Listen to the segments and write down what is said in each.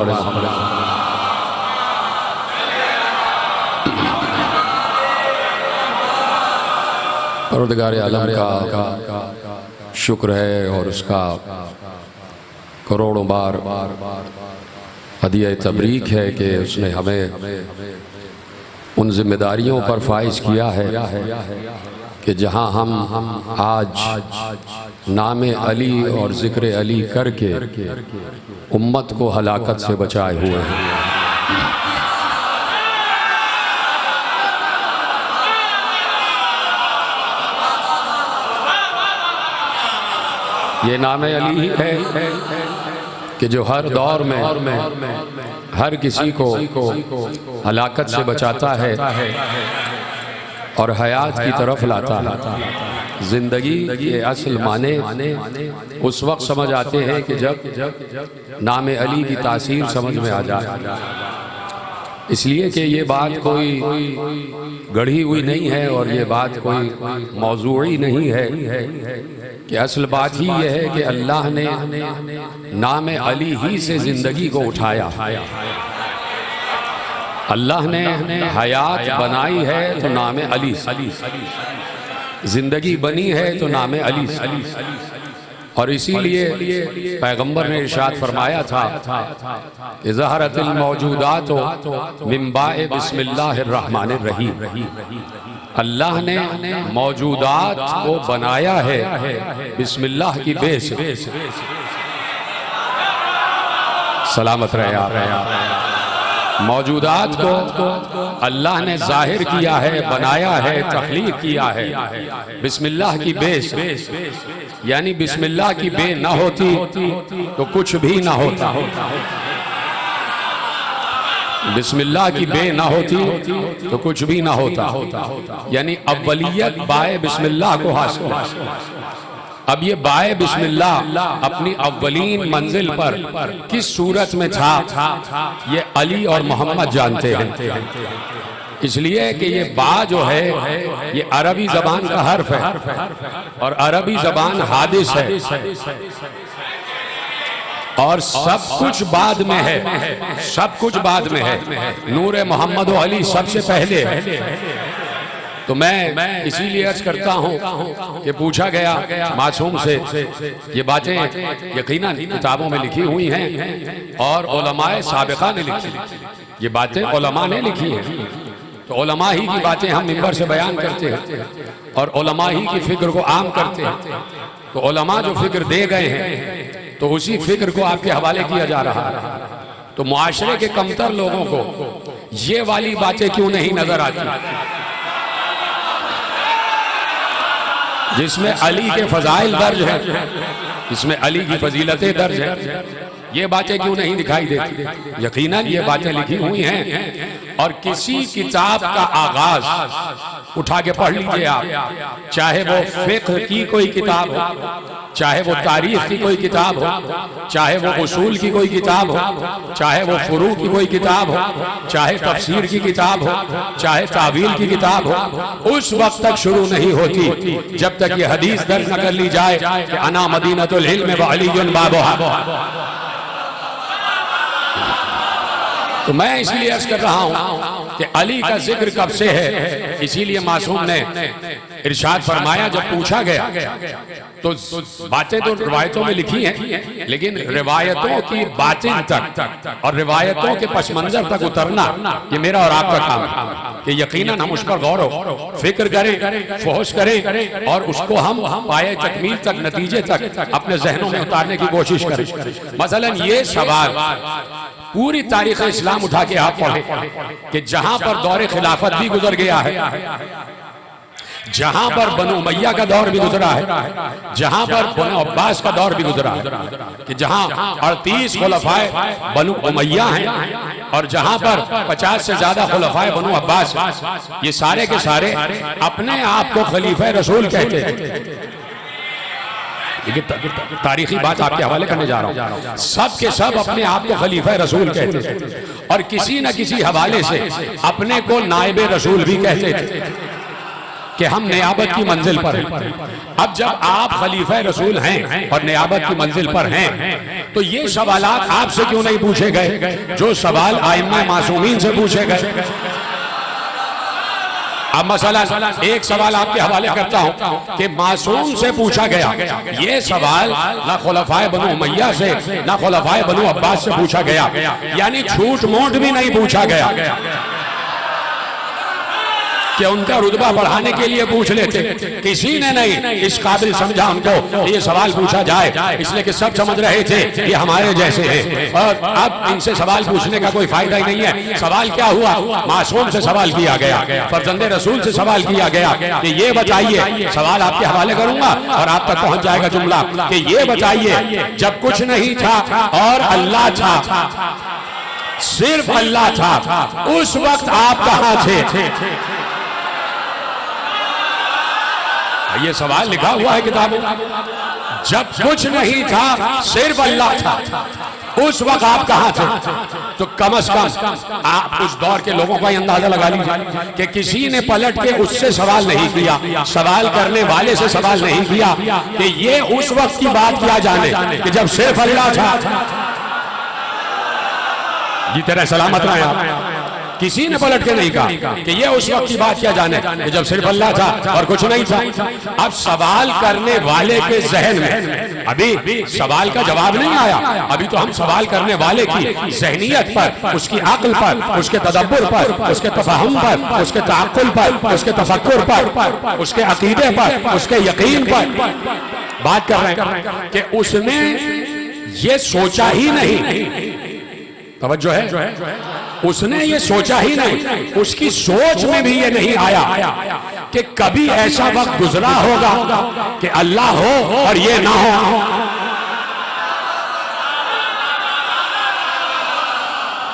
पढ़ें. परवरदिगार आलम का शुक्र है और उसका करोड़ों बार हदिया तबरीक है कि उसने हमें उन जिम्मेदारियों पर फाइज किया है कि जहां हम आज नाम अली और ज़िक्र अली करके उम्मत को हलाकत से बचाए हुए हैं. ये नाम अली है कि जो हर दौर में हर किसी को हलाकत से बचाता है और हयात की तरफ लाता है. ज़िंदगी के असल माने उस वक्त समझ आते हैं कि जब नाम अली की तासीर समझ में आ जाए. इसलिए कि ये बात कोई गढ़ी हुई नहीं है और ये बात कोई मौजूई नहीं है कि असल बात ही यह है कि अल्लाह ने नाम अली ही से ज़िंदगी को उठाया. अल्लाह ने हयात बनाई है तो नाम अली, ज़िंदगी बनी है तो नाम अली. और इसीलिए पैगंबर ने इरशाद फरमाया था कि ज़हरतिल मौजूदात मिन बाए बिस्मिल्लाहिर रहमानिर रहीम. अल्लाह ने मौजूदात को बनाया है बिस्मिल्लाह की बे से। सलामत रहे आप। मौजूदात को अल्लाह ने जाहिर किया है, बनाया है, तख्लीक किया है बिस्मिल्लाह की बे से। यानी बिस्मिल्लाह की बे ना होती तो कुछ भी ना होता। बिस्मिल्लाह की बे ना होती तो कुछ भी ना होता। यानी अव्वलियत बाए बिस्मिल्लाह को हासिल है। अब ये बाए बिस्मिल्लाह अपनी अव्वलीन मंजिल पर किस सूरत में था ये अली और मोहम्मद जानते हैं। इसलिए कि ये बा जो है ये अरबी जबान का हर्फ है और अरबी जबान हादिस है और सब कुछ बाद में है, सब कुछ बाद में है। नूर मोहम्मद व अली सबसे पहले है। तो मैं इसीलिए अर्ज करता हूँ कि पूछा गया मासूम से, ये बातें यकीनन किताबों में लिखी हुई हैं और उलमाए साबिका ने लिखी, ये बातें उलमा ने लिखी हैं। तो उलमा ही की बातें हम मिंबर से बयान करते हैं और उलमा ही की फिक्र को आम करते हैं। तो उलमा जो फिक्र दे गए हैं तो उसी फिक्र को आपके हवाले किया जा रहा है। तो मुआशरे के कमतर लोगों को ये वाली बातें क्यों नहीं नजर आती जिसमें अली के फजाइल दर्ज है, जिसमें अली की फजीलतें दर्ज है? ये बातें क्यों नहीं दिखाई देती? यकीनन ये बातें लिखी हुई हैं और किसी किताब का आगाज उठा के पढ़ लीजिए आप, चाहे वो फिक्र की कोई किताब हो, चाहे वो तारीख की कोई किताब हो, चाहे वो उसूल की कोई किताब हो, चाहे वो फुरू की कोई किताब हो, चाहे तफसीर की किताब हो, चाहे तावील की किताब हो, उस वक्त तक शुरू नहीं होती जब तक ये हदीस दर्ज न कर ली जाए कि अना मदीनतुल इल्म व अलीयुन बाबुहा। तो मैं इसीलिए अर्ज कर रहा हूं कि अली का जिक्र कब से है। इसीलिए मासूम ने इरशाद फरमाया, जब पूछा गया तो बातें तो रिवायतों में लिखी हैं, लेकिन रिवायतों की बातिन तक और रिवायतों के पस मंजर तक उतरना ये मेरा और आपका काम है कि यकीनन हम उस पर गौर हो, फिक्र करें, फोहश करें और उसको हम पाए तकमील तक, नतीजे तक अपने जहनों में उतारने की कोशिश करें। मसलन ये सवाल पूरी तारीख इस्लाम उठा के आप पढ़े कि जहां पर दौरे खिलाफत भी गुजर गया है, जहां पर बनु उमैया का दौर भी गुजरा है, जहां पर बनु अब्बास का दौर भी गुजरा है, कि जहां 38 खुलफाए बनु उमैया हैं और जहां पर 50 से ज्यादा खुलफाए बनु अब्बास, ये सारे के सारे अपने आप को खलीफा रसूल कहते हैं। तारीखी बात आपके हवाले करने जा रहा हूं। सब के सब अपने आप को खलीफा रसूल कहते थे और किसी न किसी हवाले से अपने को नायब रसूल भी कहते थे कि हम नियाबत की मंजिल पर हैं। अब जब आप खलीफा रसूल हैं और नियाबत की मंजिल पर हैं तो ये सवालात आपसे क्यों नहीं पूछे गए जो सवाल आइम्मा मासूमीन से पूछे गए? अब मसला एक सवाल आपके हवाले करता हूं कि मासूम से पूछा गया ये सवाल ना खुलफाए बनु उमैया से ना खुलफाए बनु अब्बास से पूछा गया, यानी झूठ मूठ भी नहीं पूछा गया कि उनका रुतबा बढ़ाने के लिए पूछ लेते। किसी ने नहीं इस काबिल समझा उनको ये सवाल पूछा जाए, इसलिए कि सब समझ रहे थे ये हमारे जैसे हैं और अब इनसे सवाल पूछने का कोई फायदा ही नहीं है। सवाल क्या हुआ? मासूम से सवाल किया गया, फरजंदे रसूल से सवाल किया गया कि ये बताइए, सवाल आपके हवाले करूंगा और आप तक पहुंच जाएगा जुमला, कि ये बताइए जब कुछ नहीं था और अल्लाह था, सिर्फ अल्लाह था, उस वक्त आप कहां थे? ये सवाल लिखा हुआ है किताबों में। जब कुछ नहीं था, सिर्फ अल्लाह था, उस वक्त आप कहां थे? तो कम से कम आप उस दौर के लोगों का अंदाजा लगा लीजिए कि किसी ने पलट के उससे सवाल नहीं किया, सवाल करने वाले से सवाल नहीं किया कि ये उस वक्त की बात किया जाने कि जब सिर्फ अल्लाह था। जी तेरा सलामत रहे आप। किसी ने पलट के नहीं कहा कि ये उस वक्त की बात क्या जाने कि जब सिर्फ अल्लाह था और कुछ नहीं था। अब सवाल करने वाले के जहन में अभी सवाल का जवाब नहीं आया, अभी तो हम सवाल करने वाले की जहनियत पर, उसकी अक्ल पर, उसके तदब्बुर पर, उसके तफहम पर, उसके ताक़ुल पर, उसके तफक्कुर पर, उसके अकीदे पर, उसके यकीन पर बात कर रहे हैं कि उसने ये सोचा ही नहीं। तवज्जो है, उसने ये सोचा ही नहीं, उसकी सोच में भी ये नहीं आया कि कभी ऐसा वक्त गुजरा होगा कि अल्लाह हो और ये ना हो।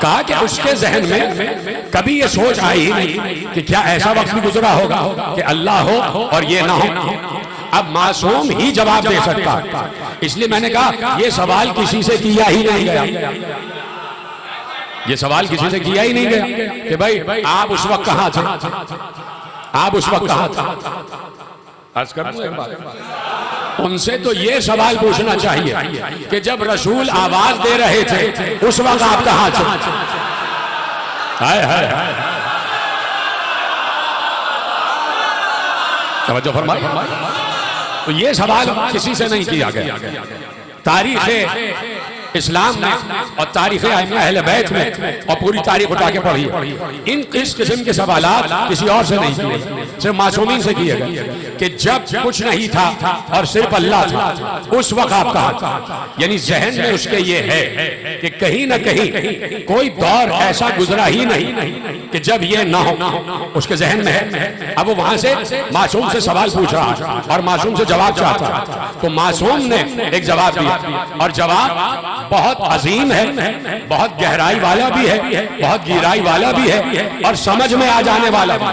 कहा कि उसके जहन में कभी ये सोच आई ही नहीं कि क्या ऐसा वक्त भी गुजरा होगा कि अल्लाह हो और ये ना हो। अब मासूम ही जवाब दे सकता, इसलिए मैंने कहा ये सवाल किसी से किया ही नहीं गया, ये सवाल किसी से किया ही नहीं गया कि भाई आप उस वक्त कहां थे, आप उस वक्त कहां थे। उनसे तो ये सवाल पूछना चाहिए कि जब रसूल आवाज दे रहे थे उस वक्त आप कहां थे। हाय हाय हाय, तवज्जो फरमाइए। तो ये सवाल किसी से नहीं किया गया। तारीख इस्लाम में और तारीख अहले बैत में और पूरी तारीख उठा के पढ़ी, इस किस्म के सवालात किसी और से नहीं किए, सिर्फ मासूमीन से किए गए कि जब कुछ नहीं था और सिर्फ अल्लाह था उस वक्त आप कहां था। यानी जहन में उसके ये है कि कहीं ना कहीं कोई दौर ऐसा गुजरा ही नहीं कि जब ये ना हो, उसके जहन में है। अब वो वहां से मासूम से सवाल पूछ रहा है और मासूम से जवाब चाहता है, तो मासूम ने एक जवाब दिया और जवाब बहुत अजीम है, बहुत गहराई वाला भी है, बहुत गहराई वाला भी है और समझ में आ जाने वाला भी।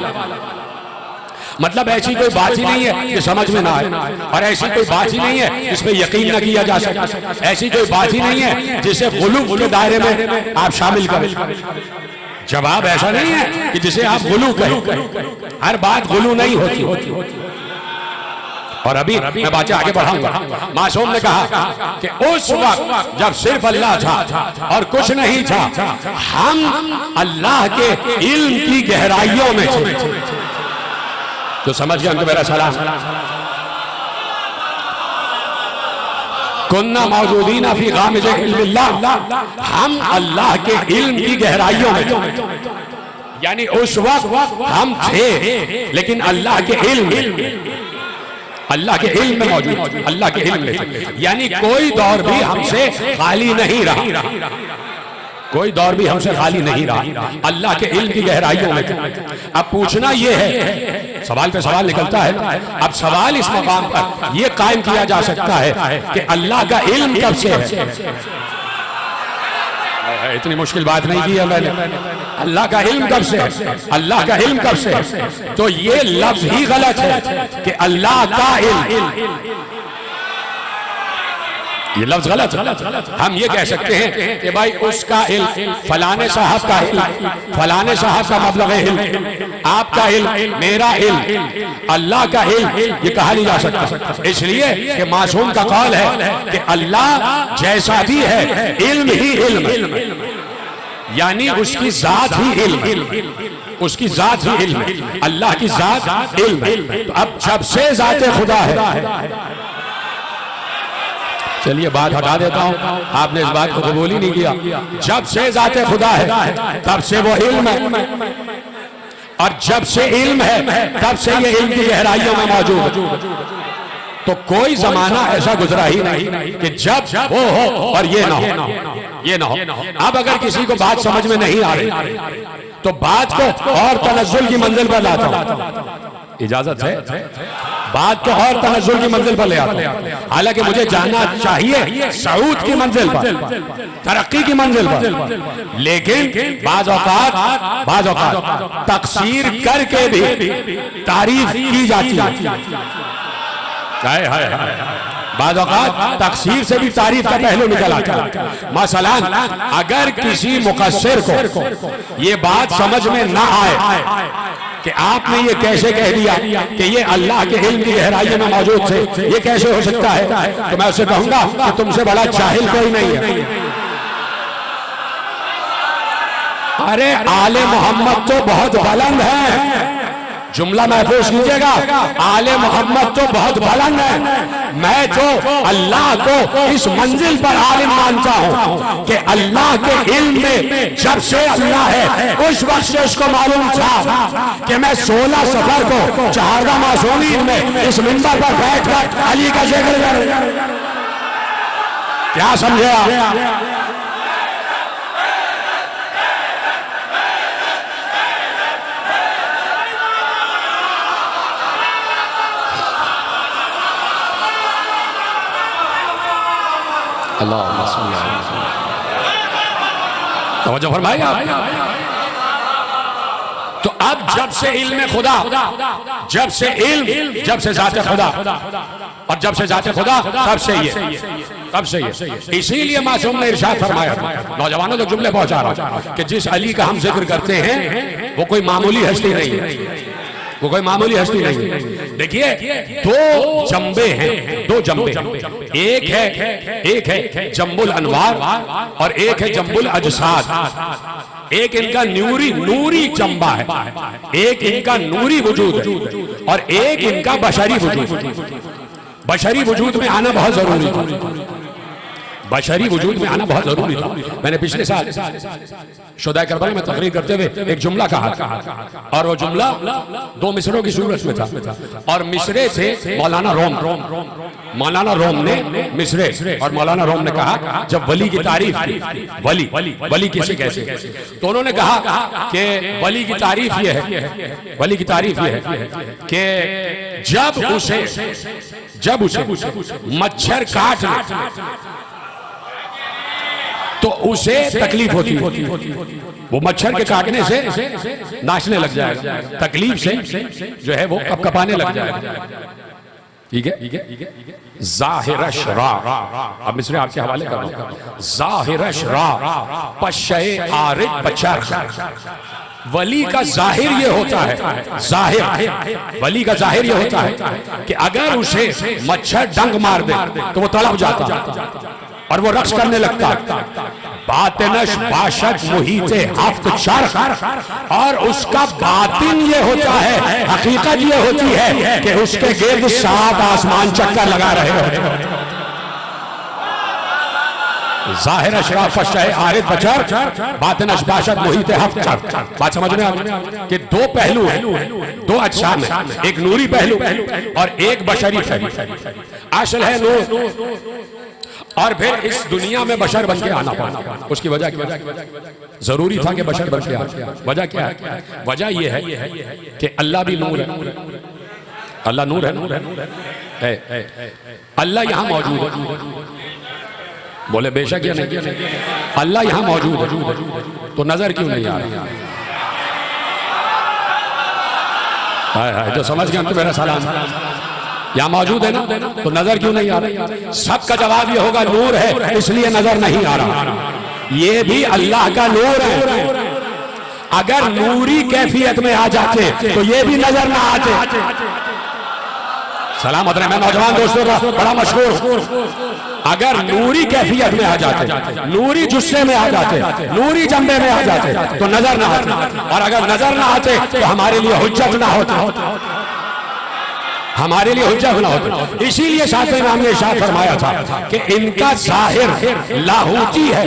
मतलब ऐसी कोई बात ही नहीं है कि समझ में ना आए, और ऐसी कोई बात ही नहीं है जिसमें यकीन न किया जा सके, ऐसी कोई बात ही नहीं है जिसे गुलू के दायरे में आप शामिल करें। जवाब ऐसा नहीं है कि जिसे आप गुलू कहें, हर बात गुलू नहीं होती। और अभी मैं बातें आगे बढ़ाऊंगा। मासूम ने कहा कि उस वक्त जब सिर्फ अल्लाह था और कुछ नहीं था, हम अल्लाह के इल्म की गहराइयों में थे। तो समझ गए उनको मेरा सलाम। कुन्ना मौजूदीना फी गामिज़े इल्मिल्लाह, हम अल्लाह के इल्म की गहराइयों में थे। यानी उस वक्त हम थे लेकिन अल्लाह के इल्म, अल्लाह के इल्म में मौजूद, अल्लाह के इल्म में। यानी कोई दौर भी हमसे खाली नहीं रहा, कोई दौर भी हमसे खाली नहीं रहा, अल्लाह के इल्म की गहराइयों में। अब पूछना यह है, सवाल पे सवाल निकलता है। अब सवाल इस मकाम पर यह कायम किया जा सकता है कि अल्लाह का इल्म कब से है। इतनी मुश्किल बात नहीं की है मैंने। अल्लाह का इल्म कब से है, अल्लाह का इल्म कब से है। तो ये लफ्ज ही गलत है कि अल्लाह का इल्म, ये लफ्ज गलत। हम ये कह सकते हैं कि भाई उसका इल्म, फलाने साहब का इल्म, फलाने साहब का मबलग इल्म, आपका इल्म, मेरा इल्म, अल्लाह का इल्म, ये कहा नहीं जा सकता। इसलिए कि मासूम का कौल है कि अल्लाह जैसा भी है इल्म ही इल्म, यानी उसकी जात ही इल्म, उसकी जात ही इल्म, अल्लाह की जात इल्म। तो अब जब से जाते खुदा है, चलिए बात हटा देता हूं, आपने इस बात को कबूल ही नहीं किया। जब से जाते खुदा है तब से वो इल्म है, और जब से इल्म है तब से ये इल्म की गहराइयों में मौजूद है। तो कोई जमाना ऐसा गुजरा ही नहीं कि जब वो हो और ये ना हो, ये ना हो। अब अगर किसी को बात समझ में नहीं आ रही तो बात को और तनज़्ज़ुल की मंजिल पर लाता हूं, इजाजत है, बात को और तनज़्ज़ुल की मंजिल पर ले आता हूं। हालांकि मुझे जाना चाहिए सऊद की मंजिल पर, तरक्की की मंजिल पर, लेकिन बाज़ औक़ात तक़सीर करके भी तारीफ की जाती है। बाज़ औक़ात तक़सीर से भी तारीफ का पहलू निकल आता है। मसलन अगर किसी मुक़स्सिर को ये बात समझ में ना आए कि आपने ये कैसे कह दिया कि ये अल्लाह के इल्म की गहराइयों में मौजूद थे, ये कैसे हो सकता है, तो मैं उससे कहूंगा कि तुमसे बड़ा जाहिल कोई नहीं है। अरे आले मोहम्मद तो बहुत बुलंद है, जुमला महफूज कीजिएगा, आले मोहम्मद तो बहुत बुलंद है। मैं जो अल्लाह को इस मंजिल पर आलिम मानता हूं कि अल्लाह के इल्म में जब से अल्लाह है उस वक्त से उसको मालूम था कि मैं 16 सफर को चहारदा मासूमी में इस मिंबर पर बैठकर अली का जिक्र करूं। क्या समझे आप? अल्लाह तवज्जो फरमाइए आप। तो अब जब से इल्म खुदा, जब से इल्म, जब से जाते खुदा, और जब से जाते खुदा तब से ये, तब से ये। इसीलिए मासूम ने इरशाद फरमाया, नौजवानों तक जुमले पहुंचा रहा हूं कि जिस अली का हम जिक्र करते हैं वो कोई मामूली हस्ती नहीं है, वो कोई मामूली हस्ती नहीं है। देखिए दो जंबे हैं, दो जंबे, एक है जंबुल अनवार और एक है जंबुल अजसाद। एक इनका नूरी जंबा है, एक इनका नूरी वजूद है और एक इनका बशरी वजूद। बशरी वजूद में आना बहुत जरूरी था, बशरी वजूद में आना बहुत जरूरी था। मैंने पिछले साल शुदा करबला में तकरीर करते हुए एक जुमला कहा और वो जुमला 2 मिसरों की सूरत में था और मिसरे थे मौलाना रोम। मौलाना रोम ने मिसरे और मौलाना रोम ने कहा जब वली की तारीफ की, वली किसे कैसे, तो उन्होंने कहा कि वली की तारीफ ये है, वली की तारीफ ये है कि जब उसे मच्छर काट ले तो उसे तकलीफ होती है, वो मच्छर के काटने से नाचने लग जाएगा, तकलीफ से जो है वो कपकपाने लग जाएगा। ठीक है, ज़ाहिरश रा, अब मिसरे आपके हवाले कर रहा हूं, ज़ाहिरश रा पशे आरिद बचर। वली का जाहिर ये होता है, जाहिर वली का जाहिर ये होता है कि अगर उसे मच्छर डंक मार दे तो वो तड़प जाता और वो रक्स करने लगता। बातिनश बाशत मुहीते हफ्त चरख, और उसका बातिन ये होता है, हकीकत ये होती है कि उसके गिर्द 7 आसमान चक्कर लगा रहे होते। जाहिर अशराफ शह आरिद बचर, बातिन अशबाशत मुहीते हफ्त चरख। बात समझ में आ गई कि 2 पहलू हैं, 2 अजसाम हैं, एक नूरी पहलू और एक बशरी पहलू। असल है नूर और फिर इस दुनिया में बशर बन के आना पड़ा। उसकी वजह क्या? जरूरी था कि बशर बन के आए। वजह क्या है? वजह यह है कि अल्लाह भी नूर है, अल्लाह नूर है, अल्लाह यहां मौजूद है। बोले बेशक या नहीं, अल्लाह यहां मौजूद है तो नजर क्यों नहीं आ रही? हाय जो समझ गए तो मेरा सलाम, यहाँ मौजूद है ना तो नजर क्यों नहीं आ रही? सबका जवाब ये होगा नूर है इसलिए नजर नहीं आ रहा। ये भी अल्लाह का नूर है। अगर नूरी कैफियत में आ जाते तो ये भी नजर ना आते। सलामत रहे, मैं नौजवान दोस्तों का बड़ा मशहूर, अगर नूरी कैफियत में आ जाते, नूरी जुस्से में आ जाते, नूरी जंबे में आ जाते तो नजर ना आते, और अगर नजर ना आते तो हमारे लिए हुज्जत ना होता, हमारे लिए हुज्जत ना होता। इसीलिए साथ में हमने इरशाद फरमाया था कि इनका जाहिर लाहूती है।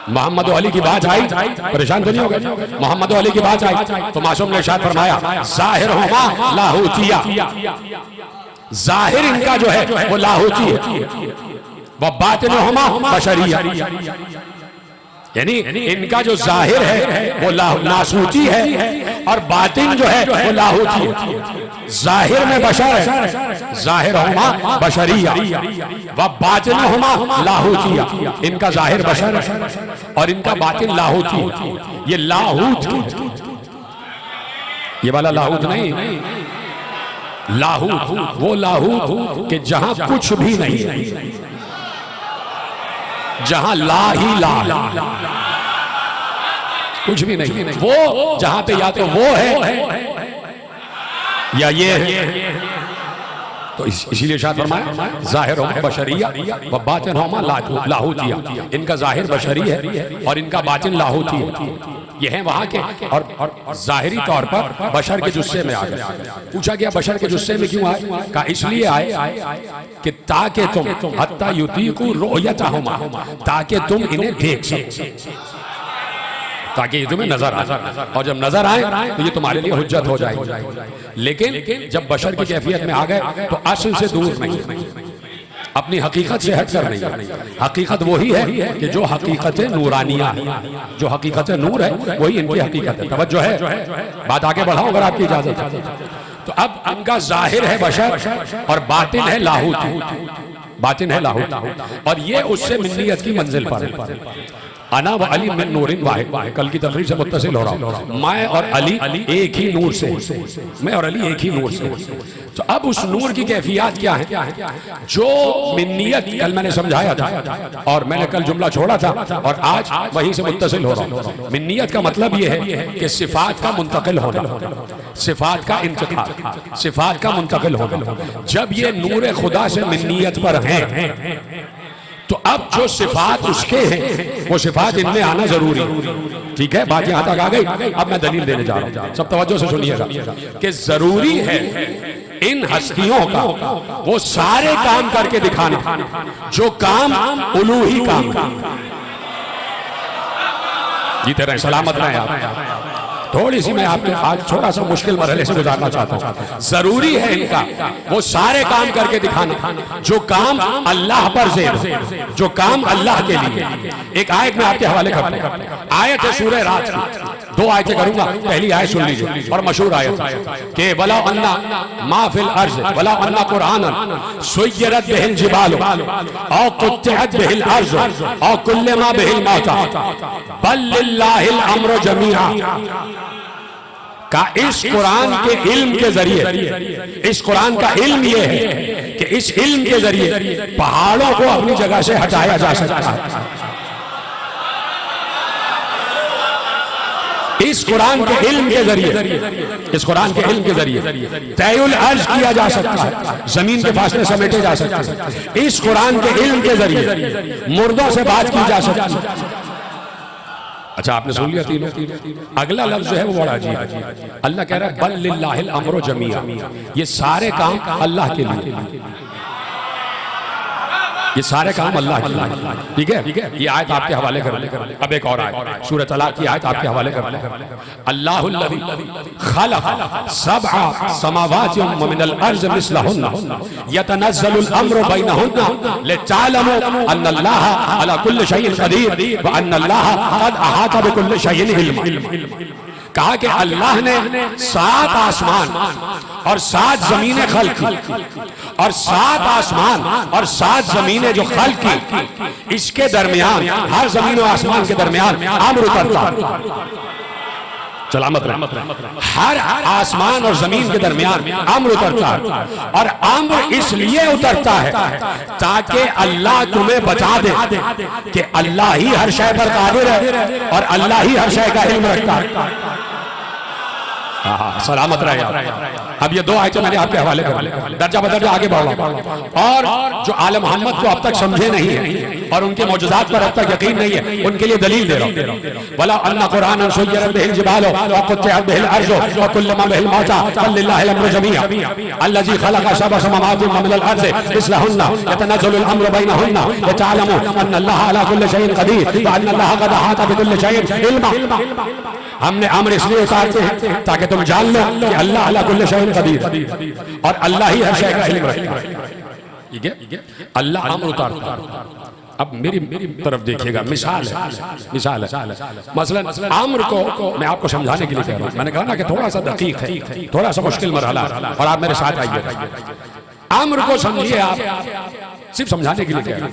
मोहम्मद अली की बात आई, परेशान तो नहीं हो गए? मोहम्मद अली की बात आई तो मासूम ने इरशाद फरमाया जाहिर होमा लाहूतिया, जाहिर इनका जो है वो लाहूती है, वह बातिन होमा बशरिया, यानी इनका जो जाहिर है वो नासूती है और बातिन जो है वो लाहूती है। जाहिर में बशर है, जाहिर होमा बशरिया व बातिन होमा लाहूतिया। इनका जाहिर बशर है और इनका बातिन लाहूती है। ये लाहूत, ये वाला लाहूत नहीं, लाहूत वो लाहूत कि जहां कुछ भी नहीं, जहां ला ही ला, कुछ भी नहीं, वो जहां पे या तो वो है या ये है, तो इसीलिए शायद फरमाया जाहिर हो बशरिया व बातिन होमा लाहूतिया, इनका जाहिर बशरी है और इनका बातिन लाहूती है। ये है वहां के, और जाहिरी तौर पर बशर के जुस्से में आ गए। पूछा गया बशर के जुस्से में क्यों आए? कहा इसलिए आए कि ताकि तुम हत्ता युतीकु रुयतहुमा, ताकि तुम इन्हें देख सको, ताकि ये तुम्हें नजर आए, और जब नजर आए तो ये तुम्हारे लिए हुज्जत हो जाएगी। लेकिन जब बशर की कैफियत में आ गए तो असल से दूर नहीं, अपनी हकीकत से हटकर नहीं। हकीकत वही है कि जो हकीकत नूरानिया है, जो हकीकत नूर है वही इनकी हकीकत है। तवज्जो है, बात आगे बढ़ाओ अगर आपकी इजाजत है। तो अब इनका जाहिर है बशर और बातिन है लाहूत, बातिन है लाहूत, और ये उससे मिन्नियत की मंजिल पर। अना व अली मिन नूरिन वाहिद, कल की तकरीर से मुत्तसिल हो रहा हूँ। मैं और अली एक ही नूर से, मैं और अली एक ही नूर से। तो अब उस नूर की कैफियत क्या है? जो मिन्नियत कल मैंने समझाया था, और मैंने कल जुमला छोड़ा था और आज वहीं से मुत्तसिल हो रहा हूँ। मिन्नियत का मतलब ये है कि सिफात का मुंतकिल होना, सिफात का इंतकाल, सिफात का मुंतकिल होना। जब ये नूर खुदा से मिन्नियत पर है तो अब जो सिफात उसके हैं वो सिफात इनमें आना जरूरी। ठीक है, बात यहां तक आ गई। अब मैं दलील देने जा रहा हूं, सब तवज्जो से सुनिएगा कि जरूरी है इन हस्तियों का वो सारे काम करके दिखाना जो काम उलूही काम। जीते रहे, सलामत रहे आप। थोड़ी सी मैं आपके आज थोड़ा सा मुश्किल मरहले से गुजारना चाहता हूँ। जरूरी है इनका वो सारे काम करके दिखाना जो काम अल्लाह पर ज़ेर, जो काम अल्लाह के लिए। एक आयत में आपके हवाले करता हूँ, आयत है सूरह रात की। दो आयतें करूंगा, पहली आयत सुन लीजिए, और मशहूर आयत कि वला अन्ना मा फिल अर्ज़ वला अन्ना कुरानन सुय्यरत बिहिल जिबाल औ कुत्तिअत बिहिल अर्ज़ औ कुल्लमा बिहिल मौता बल लिल्लाहिल अम्रु जमीआ। का इस कुरान के इल्म के जरिए, इस कुरान का इल्म ये है कि इस इल्म के जरिए पहाड़ों को अपनी जगह से हटाया जा सकता है। इस कुरान के इल्म के जरिए, इस कुरान के इल्म के जरिए तयउल अर्ज किया जा सकता है, जमीन के फासले समेटे जा सकते हैं। इस कुरान के इल्म के जरिए मुर्दों से बात की जा सकती है। अच्छा, आपने सुन लिया तीनों। अगला लफ्ज जो है वो बड़ा अजीब है। अल्लाह कह रहा है बल लिल्लाहिल अम्रु जमीआ, ये सारे काम अल्लाह के लिए, ये सारे काम अल्लाह के लिए। ठीक है, ये आयत आपके हवाले कर। अब एक और आयत सूरह तलाक की आयत आपके हवाले कर। अल्लाहुल्लज़ी खलक़ सबअ समावाति व मिनल अर्ज़ मिस्लहुन्ना यतनज़्ज़लुल अम्रु बैनहुन्ना लितअलमू अन्नल्लाह अला कुल्लि शैइन क़दीर व अन्नल्लाह क़द अहाता बिकुल्लि शैइन इल्मा। कहा कि अल्लाह ने 7 आसमान और 7 जमीनें खल्क की, और 7 आसमान और 7 जमीनें जो खल्क की, इसके दरमियान, हर जमीन और आसमान के दरमियान अम्र उतरता। सलामत रहे। हर आसमान और जमीन के दरमियान अम्र उतरता है, और अम्र इसलिए उतरता है ताकि अल्लाह तुम्हें बता दे कि अल्लाह ही हर शय पर कादिर है और अल्लाह ही हर शय का इल्म रखता है। सलामत रहे। अब ये 2 आयतें मैंने आपके हवाले कर, दर्जा बदर्जा आगे बढ़ा। और जो आले मोहम्मद को अब तक समझे नहीं है और उनके मौजूदात पर अब तक यकीन नहीं है, उनके लिए दलील दे रहा हूं। वला अन्ना कुरानन सुय्यरत बिहिल जिबाल व कुत्तिअत बिहिल अर्ज़ व कुल्लमा बिहिल मौता बलिल्लाहिल अम्रु जमीआ अल्लज़ी खलक़ सबअ समावाति व मिनल अर्ज़ मिस्लहुन्ना यतनज़्ज़लुल अम्रु बैनहुन्ना लितअलमू अन्नल्लाह अला कुल्लि शैइन क़दीर व अन्नल्लाह क़द अहाता बिकुल्लि शैइन इल्मा। हमने अम्र इसलिए उतारते हैं ताकि तुम जान लो कि अल्लाह अला कुल्लि शैइन क़दीर, और अल्लाह ही हर शय का इल्म रखता है। ठीक है, अल्लाह अम्र उतारता है। अब मेरी तरफ देखिएगा, मिसाल है। मसलन अम्र को मैं आपको समझाने के लिए कह रहा हूं। मैंने कहा ना कि थोड़ा सा दकीक है, थोड़ा सा मुश्किल मरहला, और आप मेरे साथ आइए। अम्र को समझिए, आप सिर्फ समझाने के लिए कह रहे हैं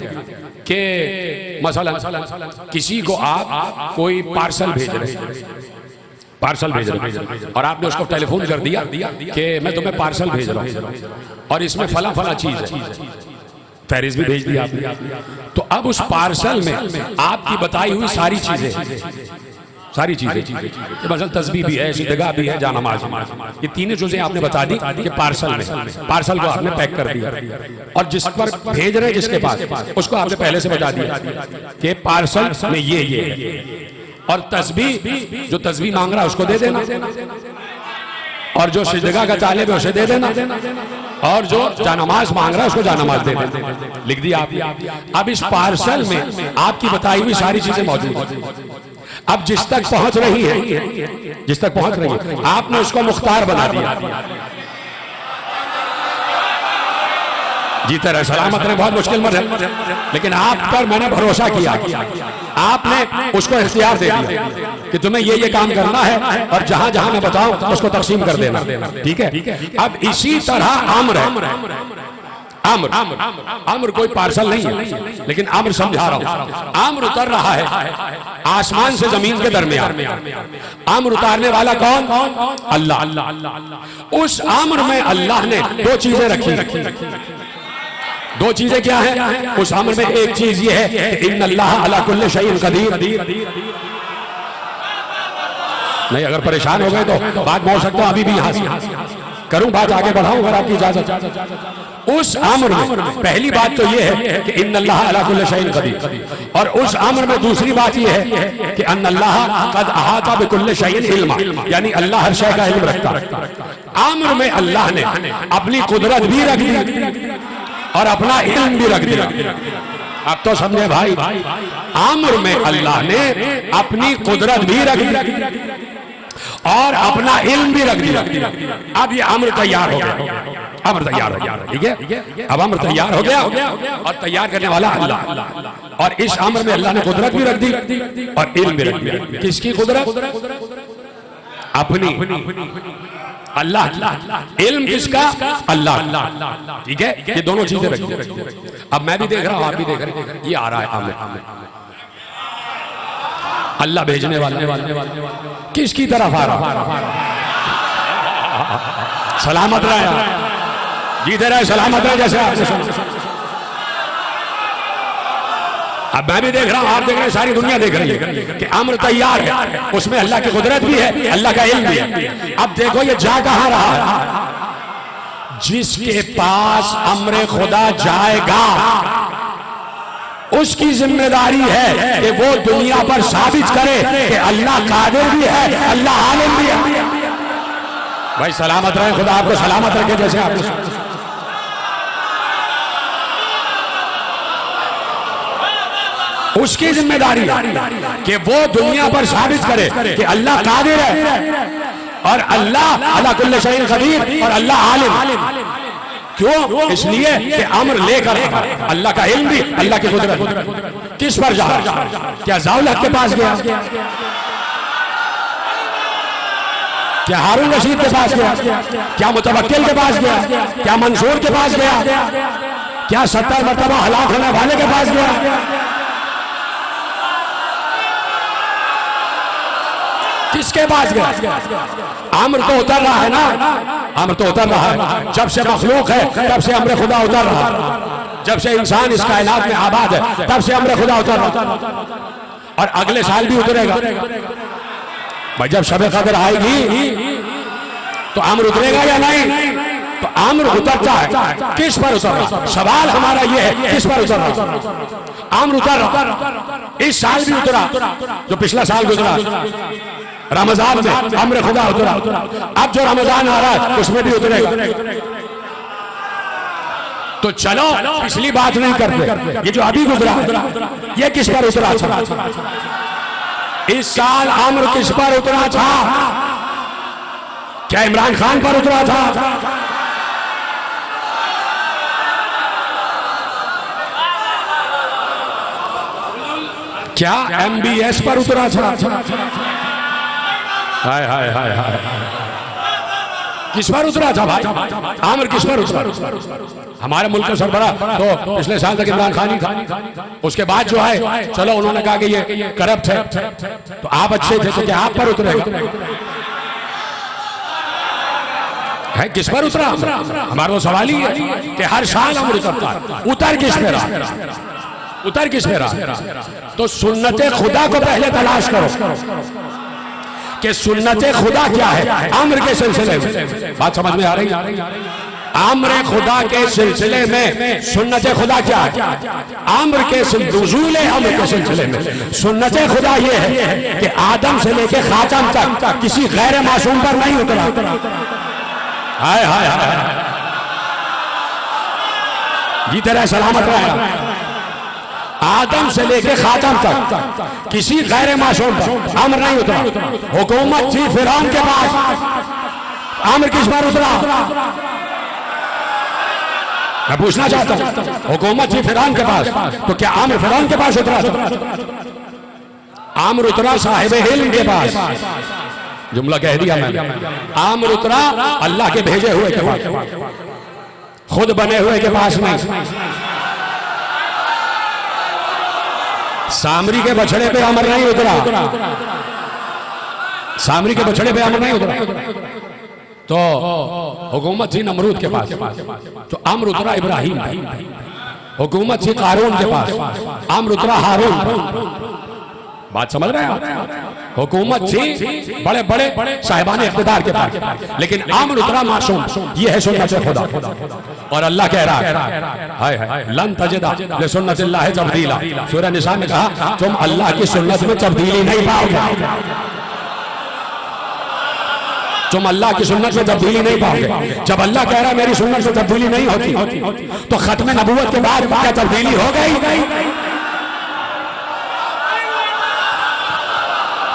कि मसलन किसी को आप कोई पार्सल भेज रहे हैं, और आपने उसको टेलीफोन कर दिया कि मैं तुम्हें पार्सल भेज रहा हूं और इसमें फला फला चीज है, फहरिस्त भी भेज दिया आपने। तो अब उस पार्सल में आपकी बताई हुई सारी चीजें, सारी चीजें, मसल तस्बीह भी है, सिद्दगा भी है, जानमाज, ये तीनों चीजें आपने बता दी कि पार्सल में, पार्सल को आपने पैक कर दिया और जिस पर भेज रहे हैं जिसके पास उसको आपने पहले से बता दिया कि पार्सल में ये है, और तस्बीह जो तस्बीह मांग रहा है उसको दे देना, और जो सिद्दगा का तालिब है उसे दे देना, और जो जानमाज मांग रहा है उसको जानमाज दे देना। लिख दिया आप। अब इस पार्सल में आपकी बताई हुई सारी चीजें मौजूद हैं। अब जिस तक पहुंच रही है, जिस तक पहुंच रही है, आपने उसको मुख्तार बना दिया। जीते रहे सलामत रहे, बहुत मुश्किल में है, लेकिन आप पर मैंने भरोसा किया, आपने उसको इख्तियार दे दिया कि तुम्हें ये काम करना है और जहां जहां मैं बताऊं उसको तकसीम कर देना, ठीक है। अब इसी तरह अम्र है, अम्र कोई पार्सल नहीं है, लेकिन अम्र समझा रहा हूं। अम्र उतर रहा है आसमान से जमीन के दरमियान। अम्र उतारने वाला कौन? अल्लाह। उस अम्र में अल्लाह ने दो चीजें रखी। दो चीजें क्या है उस अम्र में? एक चीज ये है कि इन्नल्लाह अला कुल्लि शैइन कदीर। नहीं, अगर परेशान हो गए तो बात बोल सकता हूं, अभी भी यहां से करूं, बात आगे बढ़ाऊं अगर आपकी इजाजत। उस अम्र में पहली बात तो ये है कि इन्नल्लाह अला कुल्लि शैइन कदीर, और उस अम्र में दूसरी बात ये है कि अन्नल्लाह कद अहाता बिकुल्लि शैइन इल्मा, यानी अल्लाह हर शय का इल्म रखता है। अम्र में अल्लाह ने अपनी कुदरत भी रख दी और अपना इल्म भी रख दिया। अब तो समझे भाई, अम्र में अल्लाह ने अपनी कुदरत भी रख दी और अपना इल्म भी रख दिया। अब ये अम्र तैयार हो गया, अम्र तैयार हो गया, ठीक है। अब अम्र तैयार हो गया और तैयार करने वाला अल्लाह, और इस अम्र में अल्लाह ने कुदरत भी रख दी और इल्म भी रख दिया। किसकी कुदरत? अपनी। अल्लाह। इल्म किसका? अल्लाह, ठीक है। ये दोनों चीजें रख दी। अब मैं भी देख रहा हूं, आप भी देख रहे हैं, ये आ रहा है अम्र, अल्लाह भेजने वाला किसकी तरफ आ रहा? सलामत रहे, जीते रहे, सलामत रहे, जैसे आपने। अब मैं भी देख रहा हूं, आप देख रहे हैं, सारी दुनिया देख रही है कि अम्र तैयार है, उसमें अल्लाह की कुदरत भी है, अल्लाह का इल्म भी है। अब देखो ये जा कहां रहा है? जिसके पास अम्र खुदा जाएगा उसकी जिम्मेदारी है कि वो दुनिया पर साबित करे कि अल्लाह कादिर भी है, अल्लाह आलिम भी है। भाई सलामत रहे, खुदा आपको सलामत रखे, जैसे आपने। उसकी जिम्मेदारी कि वो दुनिया पर साबित करे कि अल्लाह कादिर है और अल्लाह अला कुल्लि शैइन कदीर और अल्लाह आलिम। क्यों? इसलिए कि अम्र लेकर अल्लाह का इल्म भी, अल्लाह की कुदरत। किस पर जा रहा? क्या ज़ाउलहक के पास गया? क्या हारून रशीद के पास गया? क्या मुतवक्किल के पास गया? क्या मंसूर के पास गया? क्या 70 मरतबा हलाक होने वाले के पास गया? किसके पास गया? अम्र तो उतर रहा है ना, अम्र तो उतर रहा है। जब से मखलूक है तब से अम्र खुदा उतर रहा है। जब से इंसान इस कायनात में आबाद है तब से अम्र खुदा उतर रहा है, और अगले साल भी उतरेगा। भाई जब शब कदर आएगी तो अम्र उतरेगा या नहीं? तो अम्र उतरता है। किस पर उतर रहा? सवाल हमारा ये है, किस पर उतर रहा? अम्र उतर रहा। इस साल भी उतरा, जो पिछला साल गुजरा रमजान में अम्र खुदा उतरा। अब जो रमजान आ रहा है उसमें भी उतरेगा। तो चलो पिछली बात नहीं करते, ये जो अभी गुजरा ये किस पर उतरा था? इस साल अम्र किस पर उतरा था? क्या इमरान खान पर उतरा था? क्या MBS पर उतरा था? हाय हाय हाय हाय, किस पर उतरा था भाई? आमिर किस पर उतरा? हमारे मुल्क का सरबराह तो पिछले साल तक इमरान खान ही था। उसके बाद जो है चलो उन्होंने कहा कि ये करप्ट है, तो आप अच्छे थे तो क्या आप पर उतरेगा? है किस पर उतरा? हमारा वो सवाल ही है कि हर साल अमर उतरता है, उतर किस पे रहा? उतर किस पे रहा? तो सुन्नत खुदा को पहले तलाश करो। कि सुन्नत खुदा क्या है अम्र के सिलसिले में। बात समझ में आ रही है? अम्र खुदा के सिलसिले में सुन्नत खुदा क्या है? अम्र के नुज़ूल अम्र के सिलसिले में सुन्नत खुदा ये है कि आदम से लेके खातम तक किसी गैर मासूम पर नहीं उतरा। हाय हाय हाय, जी तेरा सलामत रहेगा। आदम से लेके खातम तक किसी गैर मासूम पर अम्र नहीं उतरा। हुकूमत थी फिरौन के पास, अम्र किस पर उतरा? मैं पूछना चाहता हूं, हुकूमत थी फिरौन के पास, तो क्या अम्र फिरौन के पास उतरा? अम्र उतरा साहिब इल्म के पास। जुमला कह दिया मैंने। अम्र उतरा अल्लाह के भेजे हुए के पास, खुद बने हुए के पास नहीं। सामरी के बछड़े पे अमर नहीं उतरा, सामरी के बछड़े पे अमर नहीं उतरा। तो हुकूमत थी नमरूद के पास, तो अम्र उतरा इब्राहिम। हुकूमत थी कारून के पास, अम्र उतरा हारून। बात समझ रहे हैं? हुकूमत थी बड़े बड़े साहिबान इख्तिदार के पास, लेकिन अम्र उतरा मासूम। ये है सुन्नत खुदा। और अल्लाह कह रहा है हाय हाय लन तजिदा लिसुन्नतिल्लाह तब्दीला। सूरह निसा में कहा तुम अल्लाह की सुन्नत में तब्दीली नहीं पाओगे, तुम अल्लाह की सुन्नत में तब्दीली नहीं पाओगे। जब अल्लाह कह रहा है मेरी सुन्नत में तब्दीली नहीं होती, तो खत्म नबूवत के बाद क्या तब्दीली हो गई?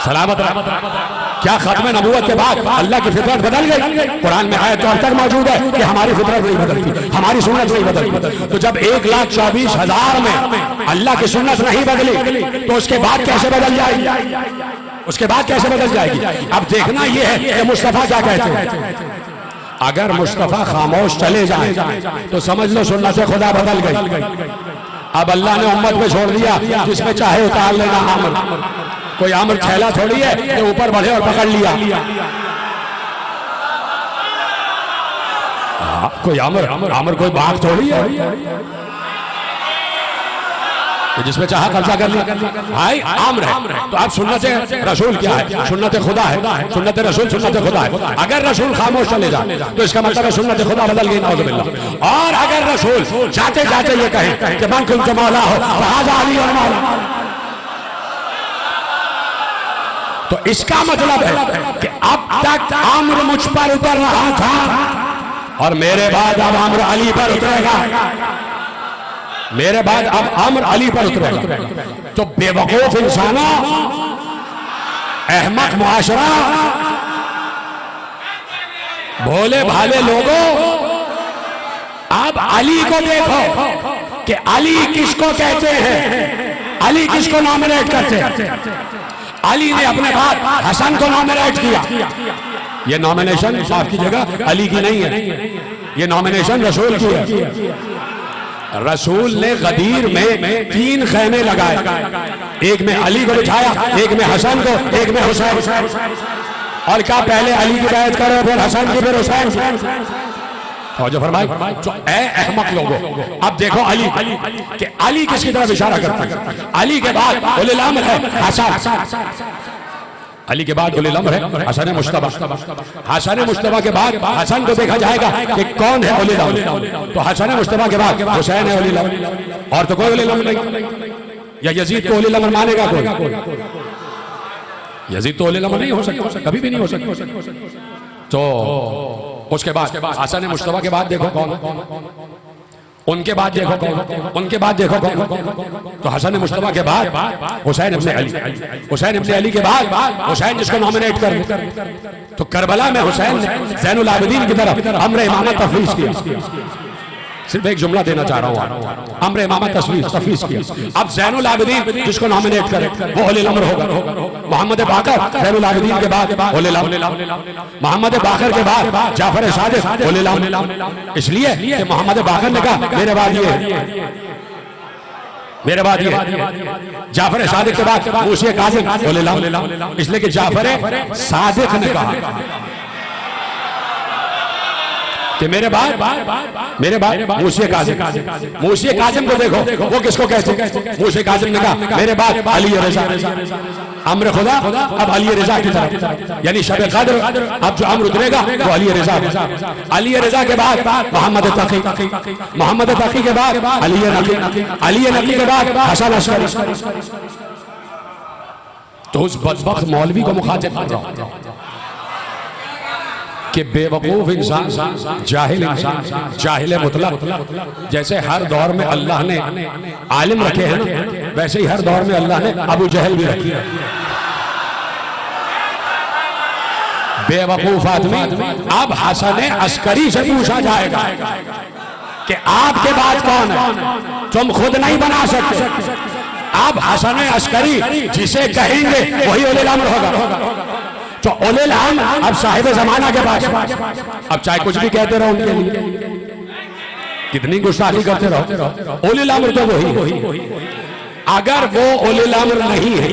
सलामत क्या खत्म नबूवत के बाद अल्लाह की फितरत बदल गई? कुरान में आयत और तक मौजूद है कि हमारी फितरत नहीं बदलती, हमारी सुन्नत नहीं बदलती। तो जब 1,24,000 में अल्लाह की सुन्नत नहीं बदली, तो उसके बाद कैसे बदल जाएगी? उसके बाद कैसे बदल जाएगी? अब देखना यह है कि मुस्तफा क्या कहते हैं। अगर मुस्तफा खामोश चले जाए तो समझ लो सुन्नत खुदा बदल गई। अब अल्लाह ने उम्मत में छोड़ दिया, जिसमें चाहे उतार लेना अम्र। कोई अम्र छैला थोड़ी है कि ऊपर बढ़े और पकड़ लिया। कोई अम्र कोई बाघ थोड़ी है जिसमें चाहा कब्जा कर लिया। भाई अम्र है। तो आप सुन्नत रसूल क्या है? सुन्नत खुदा है। सुन्नत रसूल सुन्नत खुदा है। अगर रसूल खामोश चले जाए तो इसका मतलब है सुन्नत खुदा बदल गई, नाउज़ुबिल्लाह। और अगर रसूल जाते जाते ये कहे कि मन कुंतु मौला हो फहाज़ा अली और मौला, तो इसका मतलब है कि अब तक अम्र मुझ पर उतर रहा था और मेरे बाद अब अम्र अली पर उतरेगा। मेरे बाद अब अम्र अली पर उतरेगा। तो बेवकूफ इंसानों, अहमक मुआशरा, भोले भाले लोगों, अब अली को देखो कि अली किसको कहते हैं, अली किसको नॉमिनेट करते हैं। अली ने अपने बाद हसन को नॉमिनेट किया। ये नॉमिनेशन माफ कीजिएगा अली की नहीं है, ये नॉमिनेशन रसूल की है। रसूल ने गदीर में 3 खैमे लगाए, एक में अली को बिठाया, एक में हसन को, एक में हुसैन। और क्या पहले अली की बैत करो फिर हसन की फिर हुसैन। जो फरमाए जो अहमक लोगों, अब देखो अली कि अली किसकी तरफ इशारा करता है। अली के बाद उलिल अम्र है हसन, अली के बाद उलिल अम्र है हसन मुश्तबा। हसन मुश्तबा के बाद हसन को देखा जाएगा कि कौन है उलिल अम्र, तो हसन मुश्तबा के बाद हुसैन है उलिल अम्र। और तो कोई उलिल अम्र नहीं। या यजीद को उलिल अम्र मानेगा कोई? यजीद तो उलिल अम्र नहीं हो सकता, कभी भी नहीं हो सकता। तो उसके बाद हसन मुश्तबा के बाद देखो कौन, उनके बाद देखो कौन, उनके बाद देखो कौन। तो हसन मुश्तबा के बाद हुसैन इब्ने अली, हुसैन इब्ने अली के बाद हुसैन जिसको नॉमिनेट कर, तो करबला में हुसैन ने ज़ैनुल आबिदीन की तरफ अम्र इमामत तफवीज़ किया। सिर्फ एक जुमला देना चाह रहा हूँ, अम्र इमामत तफवीज़ किया। अब ज़ैनुल आबिदीन जिसको नॉमिनेट करे वो उलिल अम्र होगा। मोहम्मद बाकर ज़ैनुल आबिदीन के बाद उलिल अम्र, मोहम्मद बाकर के बाद जाफर सादिक उलिल अम्र। इसलिए कि मोहम्मद बाकर ने कहा मेरे बाद ये, मेरे बाद ये। जाफर सादिक के बाद मूसा काज़िम उलिल अम्र, इसलिए कि जाफर सादिक ने कहा कि मेरे बाद मूसे काजिम को देखो, वो किसको कहते हैं? मूसे काजिम ने कहा मेरे बाद अली रज़ा, अम्र खुदा अब अली रज़ा की तरफ, यानी शब कद्र अब जो अम्र उतरेगा वो अली रज़ा, अली रज़ा के बाद मोहम्मद तकी के बाद अली नकी के बाद हसन अस्करी। तो उस बदबख्त मौलवी को मुखातिब कर रहा हूं कि बेवकूफ इंसान, जाहिल इंसान, जाहिल मुतलक, जैसे हर दौर में अल्लाह ने आलिम रखे हैं ना, वैसे ही हर दौर में अल्लाह ने अबू जहल भी रखी है। बेवकूफ आदमी। अब हसन अस्करी से पूछा जाएगा कि आपके बाद कौन है, तुम खुद नहीं बना सकते। अब हसन अस्करी जिसे कहेंगे वही उलिल अम्र होगा। तो उलिल अम्र अब साहिब जमाना के पास, अब चाहे कुछ भी कहते रहो उनके लिए, कितनी गुस्ताखी करते रहो, उलिल अम्र तो वही। अगर वो उलिल अम्र नहीं है,